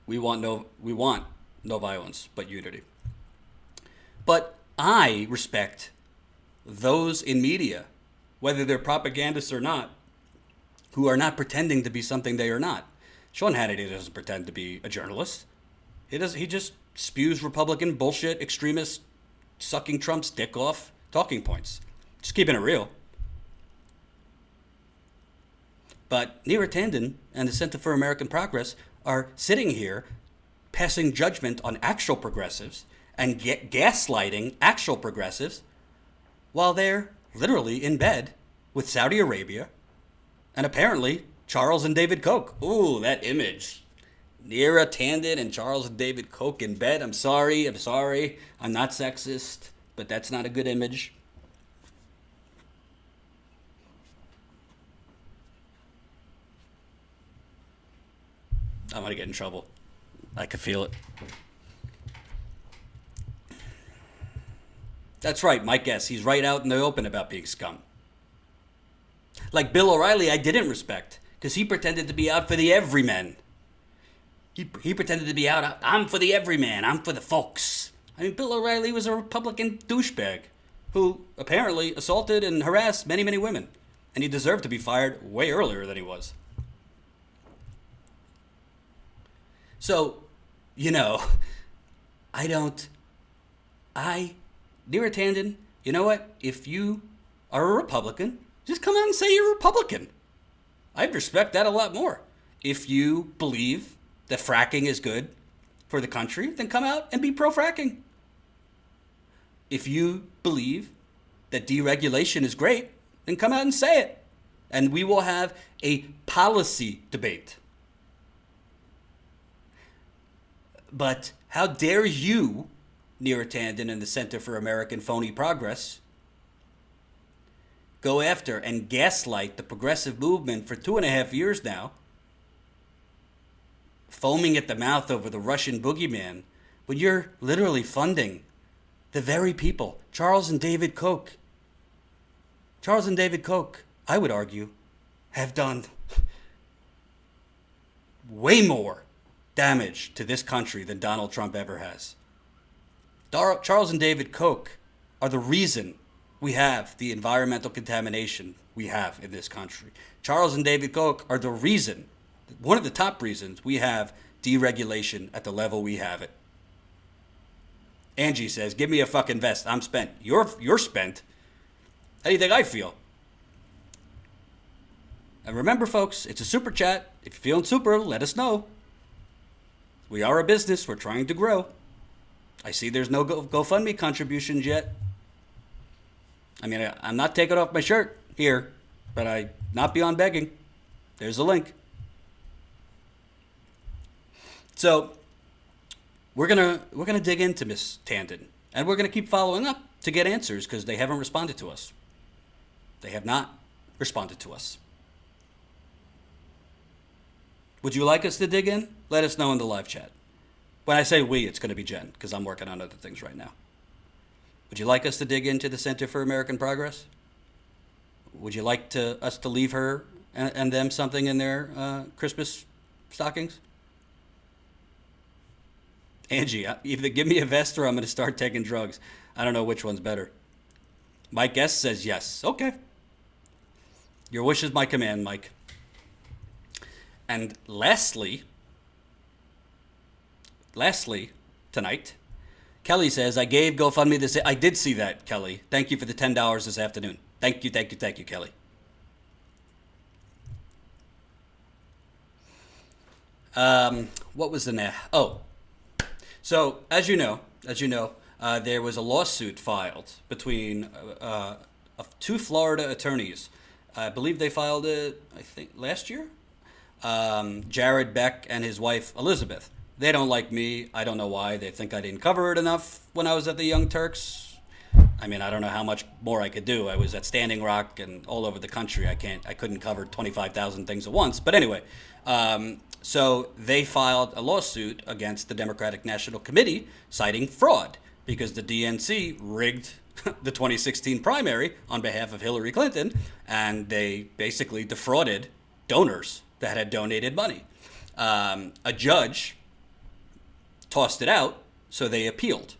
We want no violence, but unity. But I respect those in media, whether they're propagandists or not, who are not pretending to be something they are not. Sean Hannity doesn't pretend to be a journalist. He just spews Republican bullshit, extremist, sucking Trump's dick off talking points. Just keeping it real. But Neera Tanden and the Center for American Progress are sitting here passing judgment on actual progressives and gaslighting actual progressives while they're literally in bed with Saudi Arabia and apparently Charles and David Koch. Ooh, that image. Neera Tanden and Charles and David Koch in bed. I'm sorry. I'm not sexist, but that's not a good image. I'm going to get in trouble. I could feel it. That's right, Mike S. He's right out in the open about being scum. Like Bill O'Reilly, I didn't respect because he pretended to be out for the everyman. He pretended to be out, I'm for the everyman, I'm for the folks. I mean, Bill O'Reilly was a Republican douchebag who apparently assaulted and harassed many, many women. And he deserved to be fired way earlier than he was. So, Neera Tanden, you know what? If you are a Republican, just come out and say you're a Republican. I'd respect that a lot more. If you believe that fracking is good for the country, then come out and be pro-fracking. If you believe that deregulation is great, then come out and say it. And we will have a policy debate. But how dare you, Neera Tanden and the Center for American Phony Progress, go after and gaslight the progressive movement for 2.5 years now, foaming at the mouth over the Russian boogeyman, when you're literally funding the very people. Charles and David Koch, I would argue, have done way more damage to this country than Donald Trump ever has. Charles and David Koch are the reason we have the environmental contamination we have in this country. Charles and David Koch are the reason, one of the top reasons, we have deregulation at the level we have it. Angie says, give me a fucking vest. I'm spent. You're spent. How do you think I feel? And remember, folks, it's a super chat. If you're feeling super, let us know. We are a business. We're trying to grow. I see there's no GoFundMe contributions yet. I mean, I'm not taking off my shirt here, but I'm not beyond begging. There's a link. So we're gonna dig into Miss Tanden, and we're gonna keep following up to get answers because they haven't responded to us. They have not responded to us. Would you like us to dig in? Let us know in the live chat. When I say we, it's going to be Jen, because I'm working on other things right now. Would you like us to dig into the Center for American Progress? Would you like us to leave her and them something in their Christmas stockings? Angie, either give me a vest or I'm going to start taking drugs. I don't know which one's better. Mike S. says yes. Okay. Your wish is my command, Mike. And lastly, tonight, Kelly says, I gave GoFundMe this. I did see that, Kelly. Thank you for the $10 this afternoon. Thank you, Kelly. What was the name? Oh, so as you know, there was a lawsuit filed between two Florida attorneys. I believe they filed it, I think, last year. Jared Beck and his wife, Elizabeth. They don't like me. I don't know why. They think I didn't cover it enough when I was at the Young Turks. I mean, I don't know how much more I could do. I was at Standing Rock and all over the country. I couldn't cover 25,000 things at once. But anyway, so they filed a lawsuit against the Democratic National Committee citing fraud because the DNC rigged the 2016 primary on behalf of Hillary Clinton, and they basically defrauded donors that had donated money. A judge tossed it out, so they appealed.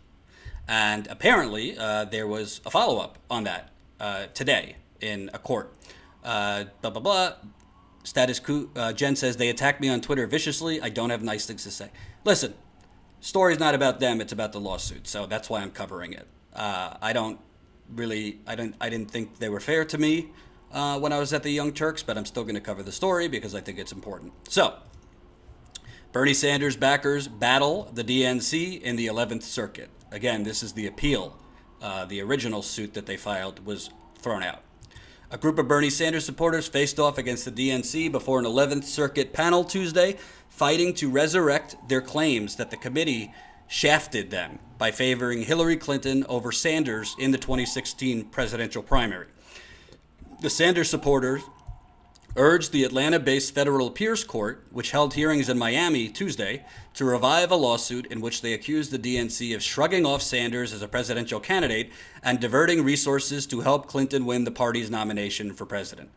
And apparently, there was a follow-up on that today in a court. Status quo. Jen says, they attacked me on Twitter viciously. I don't have nice things to say. Listen, story's not about them. It's about the lawsuit. So that's why I'm covering it. I didn't think they were fair to me when I was at the Young Turks, but I'm still going to cover the story because I think it's important. So, Bernie Sanders backers battle the DNC in the 11th Circuit. Again, this is the appeal. The original suit that they filed was thrown out. A group of Bernie Sanders supporters faced off against the DNC before an 11th Circuit panel Tuesday, fighting to resurrect their claims that the committee shafted them by favoring Hillary Clinton over Sanders in the 2016 presidential primary. The Sanders supporters urged the Atlanta-based Federal Appeals Court, which held hearings in Miami Tuesday, to revive a lawsuit in which they accused the DNC of shrugging off Sanders as a presidential candidate and diverting resources to help Clinton win the party's nomination for president.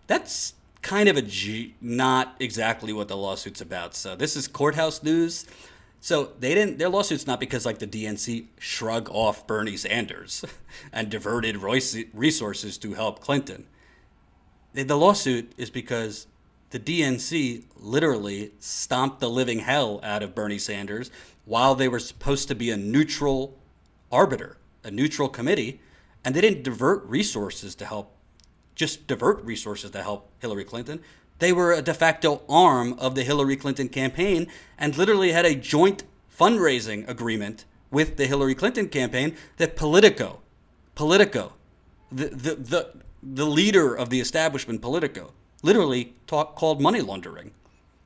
That's kind of not exactly what the lawsuit's about. So this is courthouse news. So their lawsuit's not because like the DNC shrug off Bernie Sanders and diverted resources to help Clinton. The lawsuit is because the DNC literally stomped the living hell out of Bernie Sanders while they were supposed to be a neutral arbiter, a neutral committee, and they didn't divert resources to help Hillary Clinton. They were a de facto arm of the Hillary Clinton campaign and literally had a joint fundraising agreement with the Hillary Clinton campaign that Politico, the leader of the establishment, Politico, literally called money laundering.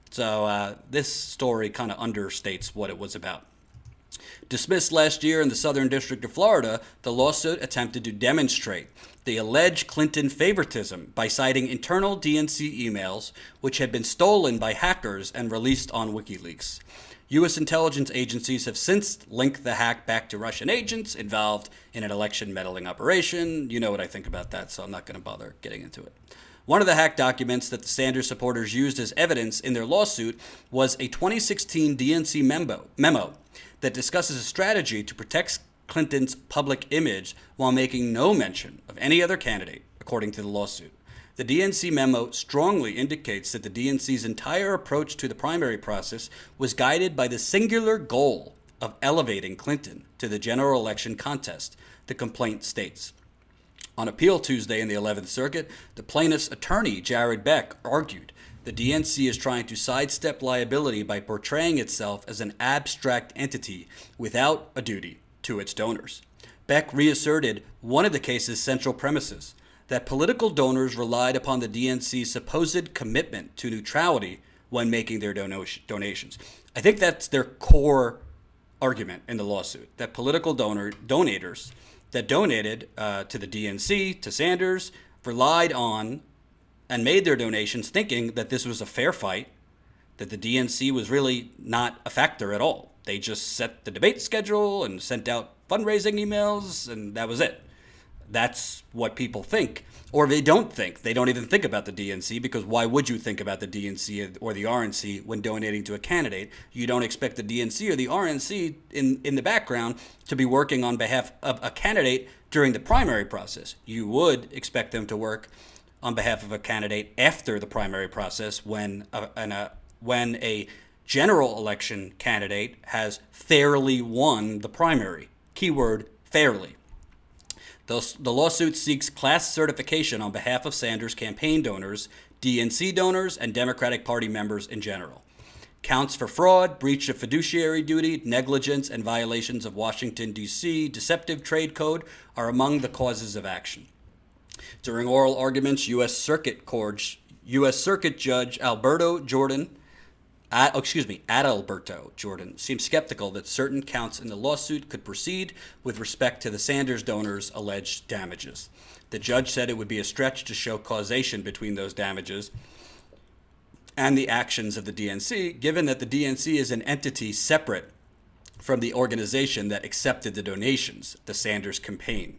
So this story kind of understates what it was about. Dismissed last year in the Southern District of Florida, the lawsuit attempted to demonstrate the alleged Clinton favoritism by citing internal DNC emails which had been stolen by hackers and released on WikiLeaks. U.S. intelligence agencies have since linked the hack back to Russian agents involved in an election meddling operation. You know what I think about that, so I'm not going to bother getting into it. One of the hacked documents that the Sanders supporters used as evidence in their lawsuit was a 2016 DNC memo that discusses a strategy to protect Clinton's public image while making no mention of any other candidate, according to the lawsuit. The DNC memo strongly indicates that the DNC's entire approach to the primary process was guided by the singular goal of elevating Clinton to the general election contest, the complaint states. On appeal Tuesday in the 11th Circuit, the plaintiff's attorney, Jared Beck, argued the DNC is trying to sidestep liability by portraying itself as an abstract entity without a duty to its donors. Beck reasserted one of the case's central premises, that political donors relied upon the DNC's supposed commitment to neutrality when making their donations. I think that's their core argument in the lawsuit, that political donators that donated to the DNC, to Sanders, relied on and made their donations thinking that this was a fair fight, that the DNC was really not a factor at all. They just set the debate schedule and sent out fundraising emails, and that was it. That's what people think. Or they don't think. They don't even think about the DNC, because why would you think about the DNC or the RNC when donating to a candidate? You don't expect the DNC or the RNC in the background to be working on behalf of a candidate during the primary process. You would expect them to work on behalf of a candidate after the primary process when a general election candidate has fairly won the primary. Keyword, fairly. The lawsuit seeks class certification on behalf of Sanders' campaign donors, DNC donors, and Democratic Party members in general. Counts for fraud, breach of fiduciary duty, negligence, and violations of Washington, D.C. deceptive trade code are among the causes of action. During oral arguments, U.S. Circuit Judge Adalberto Jordan seemed skeptical that certain counts in the lawsuit could proceed with respect to the Sanders donors' alleged damages. The judge said it would be a stretch to show causation between those damages and the actions of the DNC, given that the DNC is an entity separate from the organization that accepted the donations, the Sanders campaign.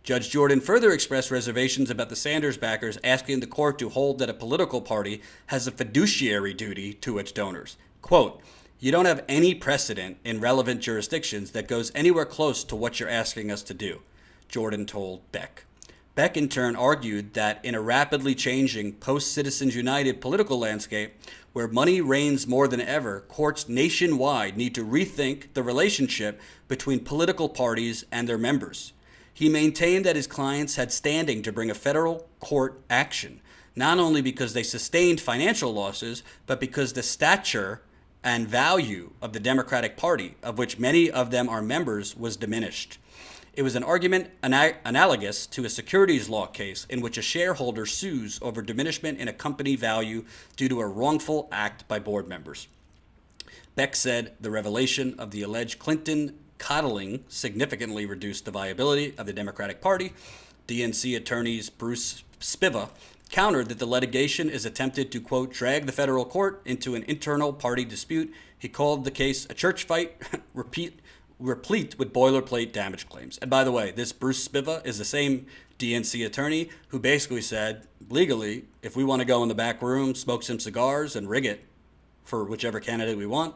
Judge Jordan further expressed reservations about the Sanders backers, asking the court to hold that a political party has a fiduciary duty to its donors. Quote, "You don't have any precedent in relevant jurisdictions that goes anywhere close to what you're asking us to do," Jordan told Beck. Beck in turn argued that in a rapidly changing post-Citizens United political landscape, where money reigns more than ever, courts nationwide need to rethink the relationship between political parties and their members. He maintained that his clients had standing to bring a federal court action, not only because they sustained financial losses, but because the stature and value of the Democratic Party, of which many of them are members, was diminished. It was an argument analogous to a securities law case in which a shareholder sues over diminishment in a company value due to a wrongful act by board members. Beck said the revelation of the alleged Clinton coddling significantly reduced the viability of the Democratic Party. DNC attorneys Bruce Spiva countered that the litigation is attempted to, quote, drag the federal court into an internal party dispute. He called the case a church fight, replete with boilerplate damage claims. And by the way, this Bruce Spiva is the same DNC attorney who basically said, legally, if we want to go in the back room, smoke some cigars, and rig it for whichever candidate we want,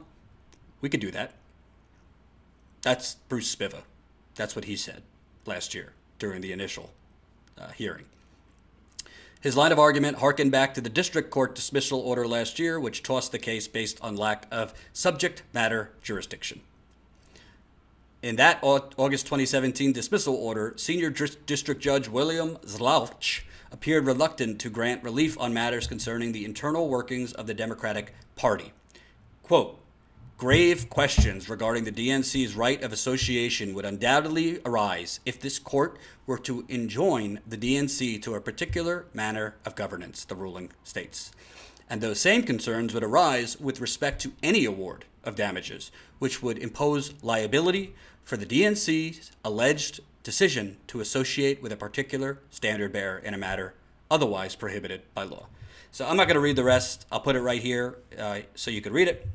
we could do that. That's Bruce Spiva. That's what he said last year during the initial hearing. His line of argument harkened back to the district court dismissal order last year, which tossed the case based on lack of subject matter jurisdiction. In that August 2017 dismissal order, Senior District Judge William Zlauch appeared reluctant to grant relief on matters concerning the internal workings of the Democratic Party. Quote, Grave questions regarding the DNC's right of association would undoubtedly arise if this court were to enjoin the DNC to a particular manner of governance, the ruling states. And those same concerns would arise with respect to any award of damages, which would impose liability for the DNC's alleged decision to associate with a particular standard bearer in a matter otherwise prohibited by law. So I'm not going to read the rest. I'll put it right here so you can read it.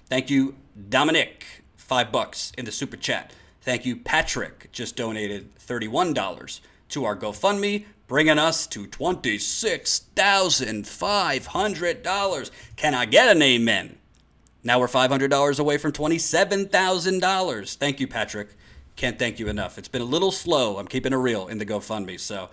Thank you, Dominic, $5 in the super chat. Thank you, Patrick, just donated $31 to our GoFundMe, bringing us to $26,500. Can I get an amen? Now we're $500 away from $27,000. Thank you, Patrick. Can't thank you enough. It's been a little slow. I'm keeping it real in the GoFundMe. So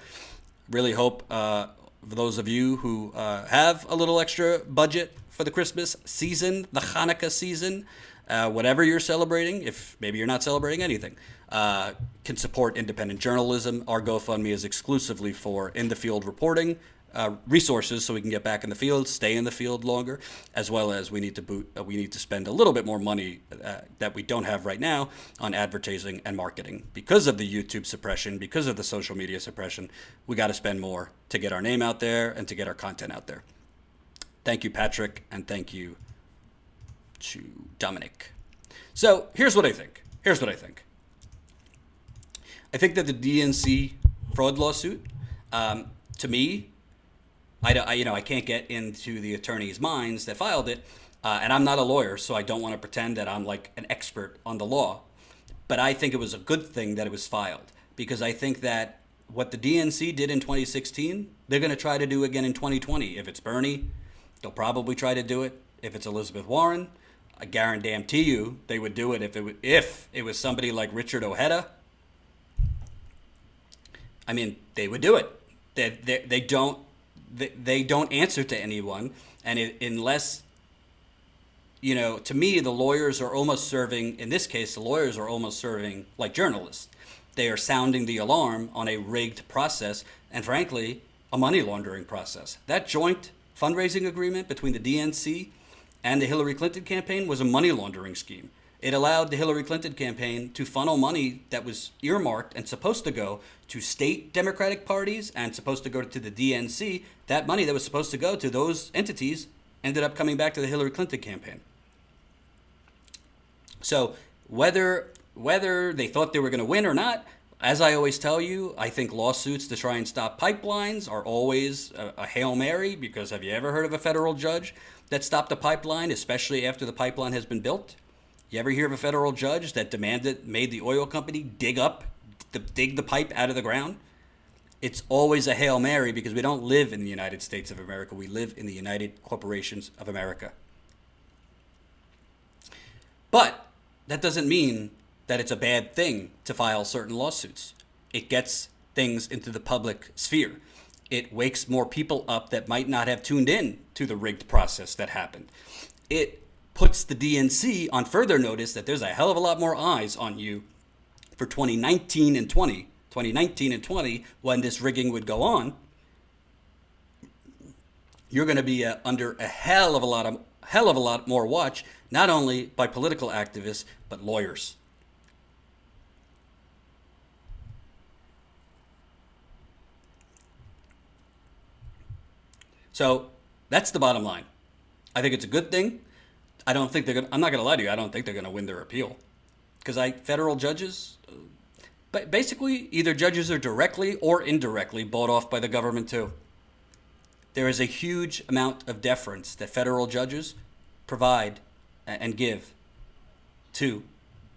really hope for those of you who have a little extra budget for the Christmas season, the Hanukkah season, whatever you're celebrating, if maybe you're not celebrating anything, can support independent journalism. Our GoFundMe is exclusively for in-the-field reporting resources, so we can get back in the field, stay in the field longer, as well as we need to spend a little bit more money that we don't have right now on advertising and marketing. Because of the YouTube suppression, because of the social media suppression, we got to spend more to get our name out there and to get our content out there. Thank you, Patrick, and thank you to Dominic. So here's what I think. I think that the DNC fraud lawsuit, to me, I can't get into the attorneys' minds that filed it, and I'm not a lawyer, so I don't want to pretend that I'm like an expert on the law. But I think it was a good thing that it was filed, because I think that what the DNC did in 2016, they're going to try to do again in 2020. If it's Bernie, they'll probably try to do it. If it's Elizabeth Warren, I guarantee you they would do it if it was somebody like Richard Ojeda. I mean, they would do it. They don't answer to anyone, and unless, to me, the lawyers are almost serving. In this case, the lawyers are almost serving like journalists. They are sounding the alarm on a rigged process, and frankly, a money laundering process. That joint fundraising agreement between the DNC and the Hillary Clinton campaign was a money laundering scheme. It allowed the Hillary Clinton campaign to funnel money that was earmarked and supposed to go to state Democratic parties and supposed to go to the DNC. That money that was supposed to go to those entities ended up coming back to the Hillary Clinton campaign. So whether they thought they were going to win or not, as I always tell you, I think lawsuits to try and stop pipelines are always a Hail Mary, because have you ever heard of a federal judge that stopped a pipeline, especially after the pipeline has been built? You ever hear of a federal judge that made the oil company dig the pipe out of the ground? It's always a Hail Mary, because we don't live in the United States of America. We live in the United Corporations of America. But that doesn't mean that it's a bad thing to file certain lawsuits. It gets things into the public sphere. It wakes more people up that might not have tuned in to the rigged process that happened. It puts the DNC on further notice that there's a hell of a lot more eyes on you for 2019 and 20, when this rigging would go on. You're going to be under a hell of a lot more watch, not only by political activists, but lawyers. So that's the bottom line. I think it's a good thing. I'm not going to lie to you. I don't think they're going to win their appeal, because federal judges, but basically either judges are directly or indirectly bought off by the government too. There is a huge amount of deference that federal judges provide and give to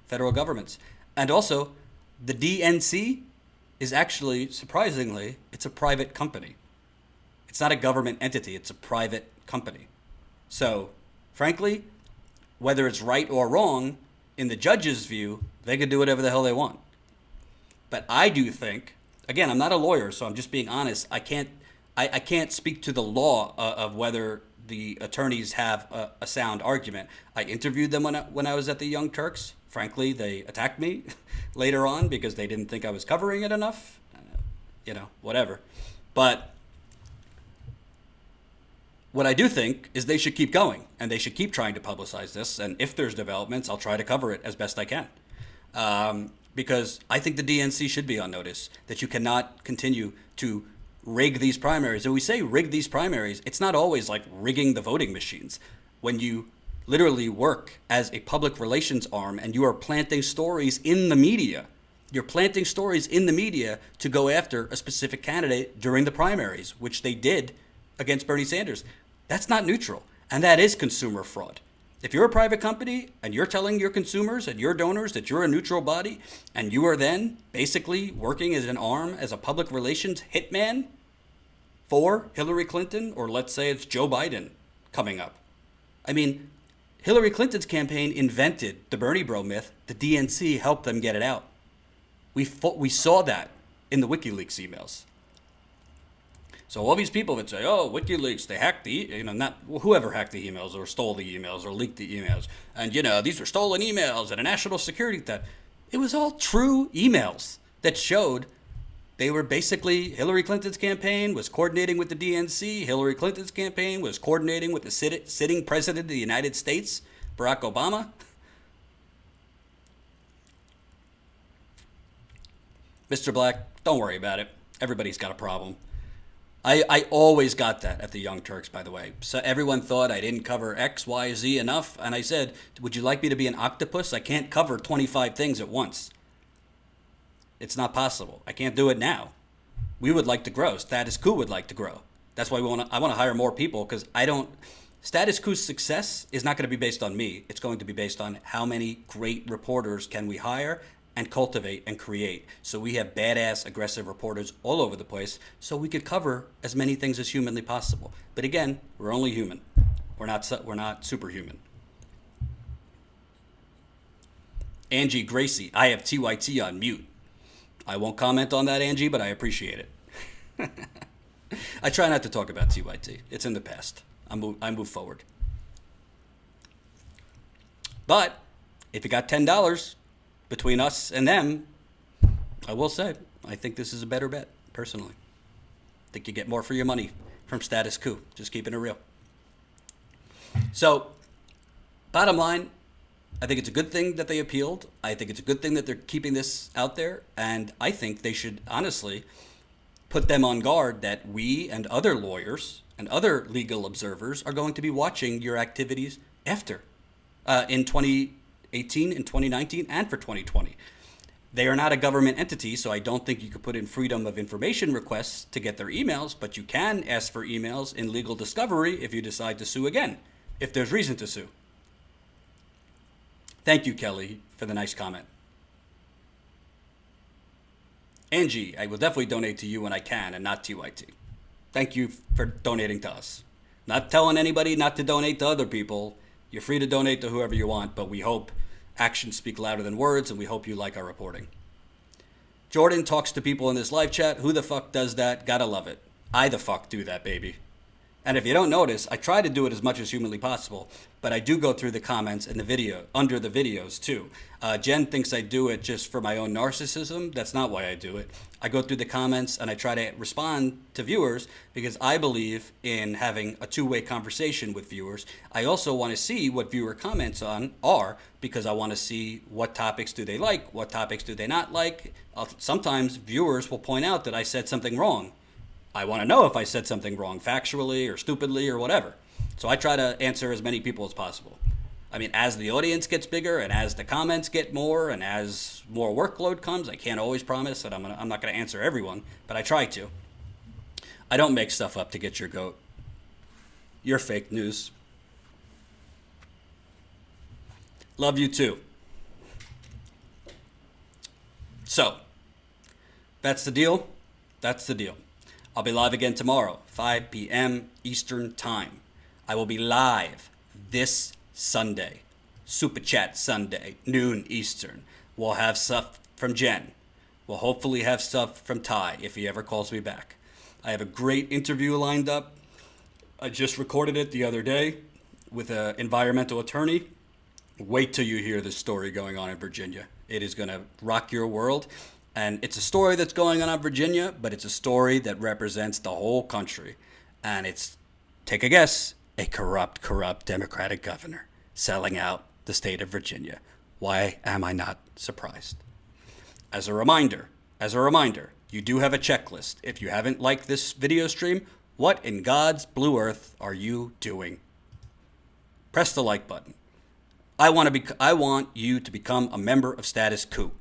federal governments. And also, the DNC is actually, surprisingly, it's a private company. It's not a government entity, it's a private company. So, frankly, whether it's right or wrong, in the judge's view, they could do whatever the hell they want. But I do think, again, I'm not a lawyer, so I'm just being honest. I can't speak to the law of whether the attorneys have a sound argument. I interviewed them when I was at the Young Turks. Frankly, they attacked me later on because they didn't think I was covering it enough. Whatever. But What I do think is they should keep going and they should keep trying to publicize this. And if there's developments, I'll try to cover it as best I can. Because I think the DNC should be on notice that you cannot continue to rig these primaries. And we say rig these primaries, it's not always like rigging the voting machines. When you literally work as a public relations arm and you are planting stories in the media, you're planting stories in the media to go after a specific candidate during the primaries, which they did against Bernie Sanders. That's not neutral, and that is consumer fraud. If you're a private company and you're telling your consumers and your donors that you're a neutral body, and you are then basically working as an arm, as a public relations hitman for Hillary Clinton, or let's say it's Joe Biden coming up. I mean, Hillary Clinton's campaign invented the Bernie bro myth. The DNC helped them get it out. We saw that in the WikiLeaks emails. So all these people that say, oh, WikiLeaks, they hacked not whoever hacked the emails or stole the emails or leaked the emails. And, these were stolen emails and a national security threat. It was all true emails that showed they were basically, Hillary Clinton's campaign was coordinating with the DNC. Hillary Clinton's campaign was coordinating with the sitting president of the United States, Barack Obama. Mr. Black, don't worry about it. Everybody's got a problem. I always got that at the Young Turks, by the way. So everyone thought I didn't cover X, Y, Z enough. And I said, would you like me to be an octopus? I can't cover 25 things at once. It's not possible. I can't do it now. We would like to grow. Status Quo would like to grow. That's why I want to hire more people, because Status Quo's success is not going to be based on me. It's going to be based on how many great reporters can we hire and cultivate and create. So we have badass, aggressive reporters all over the place, so we could cover as many things as humanly possible. But again, we're only human. We're not superhuman. Angie Gracie, I have TYT on mute. I won't comment on that, Angie, but I appreciate it. I try not to talk about TYT. It's in the past. I move forward. But if you got $10 between us and them, I will say, I think this is a better bet, personally. I think you get more for your money from Status Quo, just keeping it real. So, bottom line, I think it's a good thing that they appealed. I think it's a good thing that they're keeping this out there. And I think they should honestly put them on guard that we and other lawyers and other legal observers are going to be watching your activities after in 2018, in 2019, and for 2020. They are not a government entity, so I don't think you could put in freedom of information requests to get their emails, but you can ask for emails in legal discovery if you decide to sue again, if there's reason to sue. Thank you, Kelly, for the nice comment. Angie, I will definitely donate to you when I can and not TYT. Thank you for donating to us. Not telling anybody not to donate to other people. You're free to donate to whoever you want, but we hope actions speak louder than words, and we hope you like our reporting. Jordan talks to people in this live chat. Who the fuck does that? Gotta love it. I the fuck do that, baby. And if you don't notice, I try to do it as much as humanly possible, but I do go through the comments in the video, under the videos too. Jen thinks I do it just for my own narcissism. That's not why I do it. I go through the comments and I try to respond to viewers because I believe in having a two-way conversation with viewers. I also want to see what viewer comments are because I want to see what topics do they like, what topics do they not like. Sometimes viewers will point out that I said something wrong. I want to know if I said something wrong factually or stupidly or whatever. So I try to answer as many people as possible. I mean, as the audience gets bigger and as the comments get more and as more workload comes, I can't always promise that I'm not going to answer everyone, but I try to. I don't make stuff up to get your goat. You're fake news. Love you too. So, that's the deal. That's the deal. I'll be live again tomorrow, 5 p.m. Eastern Time. I will be live this Sunday, Super Chat Sunday, noon Eastern. We'll have stuff from Jen. We'll hopefully have stuff from Ty if he ever calls me back. I have a great interview lined up. I just recorded it the other day with an environmental attorney. Wait till you hear this story going on in Virginia. It is going to rock your world. And it's a story that's going on in Virginia, but it's a story that represents the whole country. And it's Take a guess. A corrupt Democratic governor selling out the state of Virginia. Why am I not surprised? As a reminder, you do have a checklist. If you haven't liked this video stream, what in God's blue earth are you doing? Press the like button. I want you to become a member of Status Coup.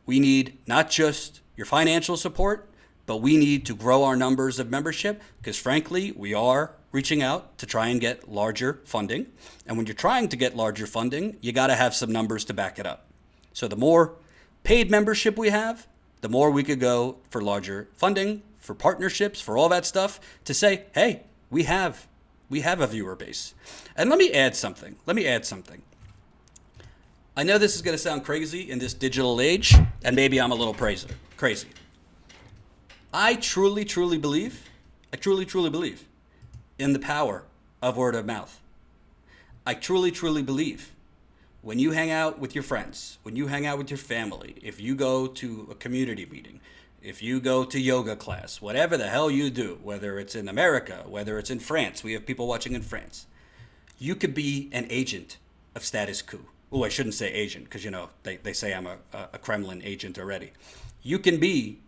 We need not just your financial support, but we need to grow our numbers of membership because frankly, we are reaching out to try and get larger funding. And when you're trying to get larger funding, you got to have some numbers to back it up. So the more paid membership we have, the more we could go for larger funding, for partnerships, for all that stuff to say, hey, we have a viewer base. And let me add something. I know this is going to sound crazy in this digital age, and maybe I'm a little crazy. I truly believe in the power of word of mouth. I truly believe when you hang out with your friends, when you hang out with your family, if you go to a community meeting, if you go to yoga class, whatever the hell you do, whether it's in America, whether it's in France, we have people watching in France, you could be an agent of Status Coup. Oh, I shouldn't say agent because, they say I'm a Kremlin agent already. You can be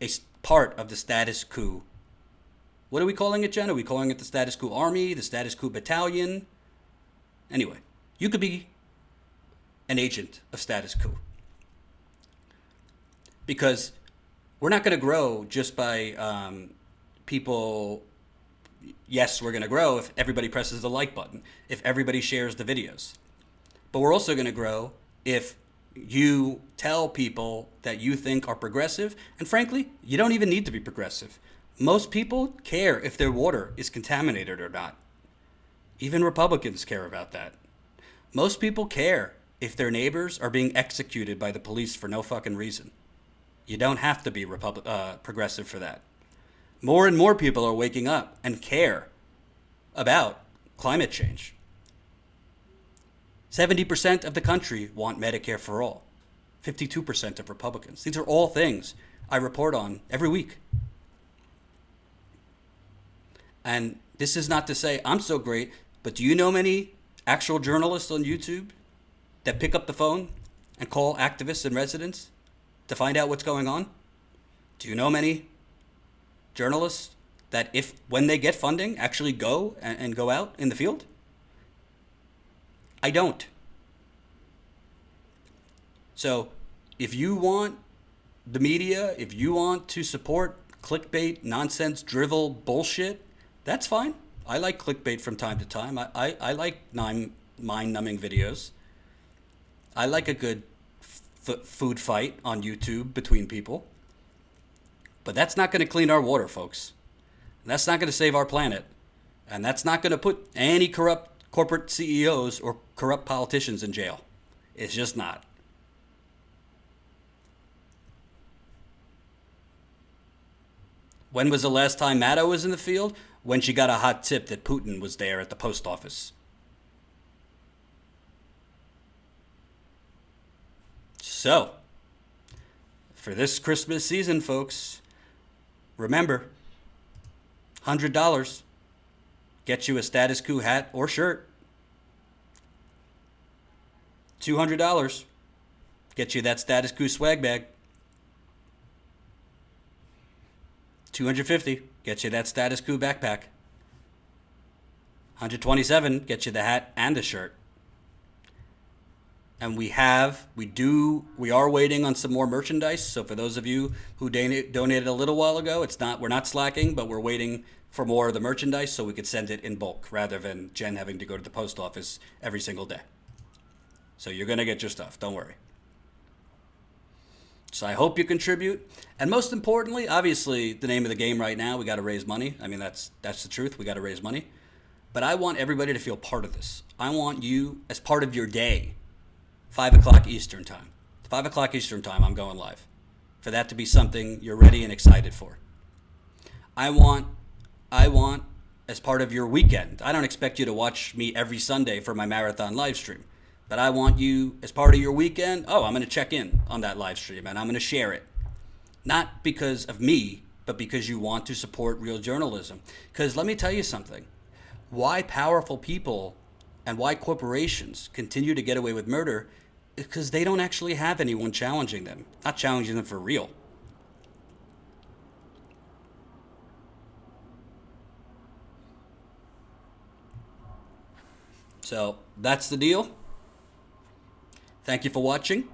a part of the Status Coup. What are we calling it, Jen? Are we calling it the Status Coup Army, the Status Coup Battalion? Anyway, you could be an agent of Status Coup. Because we're not going to grow just by people. Yes, we're going to grow if everybody presses the like button, if everybody shares the videos. But we're also going to grow if you tell people that you think are progressive. And frankly, you don't even need to be progressive. Most people care if their water is contaminated or not. Even Republicans care about that. Most people care if their neighbors are being executed by the police for no fucking reason. You don't have to be progressive for that. More and more people are waking up and care about climate change. 70% of the country want Medicare for all. 52% of Republicans. These are all things I report on every week. And this is not to say I'm so great, but do you know many actual journalists on YouTube that pick up the phone and call activists and residents to find out what's going on? Do you know many journalists that when they get funding, actually go and go out in the field? I don't. So if you want the media, if you want to support clickbait, nonsense, drivel, bullshit, that's fine. I like clickbait from time to time. I like mind-numbing videos. I like a good food fight on YouTube between people. But that's not going to clean our water, folks. That's not going to save our planet. And that's not going to put any corrupt corporate CEOs or corrupt politicians in jail. It's just not. When was the last time Maddow was in the field? When she got a hot tip that Putin was there at the post office. So, for this Christmas season, folks, remember, $100 gets you a Status Coup hat or shirt. $200 gets you that Status Coup swag bag. $250 gets you that Status Coup backpack. $127 gets you the hat and the shirt. And we are waiting on some more merchandise. So for those of you who donated a little while ago, we're not slacking, but we're waiting for more of the merchandise so we could send it in bulk rather than Jen having to go to the post office every single day. So you're going to get your stuff. Don't worry. So I hope you contribute. And most importantly, obviously, the name of the game right now, we got to raise money. I mean, that's the truth. We got to raise money. But I want everybody to feel part of this. I want you as part of your day, 5 o'clock Eastern time. 5 o'clock Eastern time, I'm going live. For that to be something you're ready and excited for. I want, as part of your weekend, I don't expect you to watch me every Sunday for my marathon live stream. But I want you, as part of your weekend, I'm going to check in on that live stream and I'm going to share it. Not because of me, but because you want to support real journalism. Because let me tell you something. why powerful people and why corporations continue to get away with murder is because they don't actually have anyone challenging them, not challenging them for real. So that's the deal. Thank you for watching.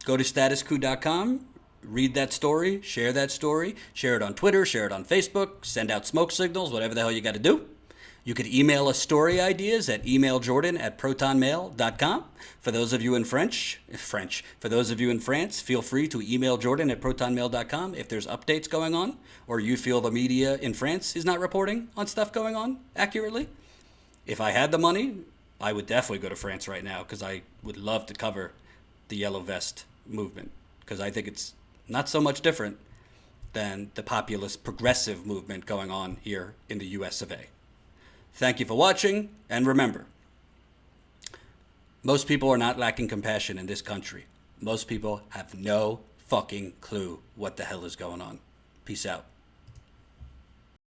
Go to statuscoup.com, read that story, share it on Twitter, share it on Facebook, send out smoke signals, whatever the hell you got to do. You could email us story ideas at emailjordan@protonmail.com. For those of you in for those of you in France, feel free to email Jordan at protonmail.com if there's updates going on, or you feel the media in France is not reporting on stuff going on accurately. If I had the money, I would definitely go to France right now, because I would love to cover the Yellow Vest movement, because I think it's not so much different than the populist progressive movement going on here in the US of A. Thank you for watching, and remember, most people are not lacking compassion in this country. Most people have no fucking clue what the hell is going on. Peace out.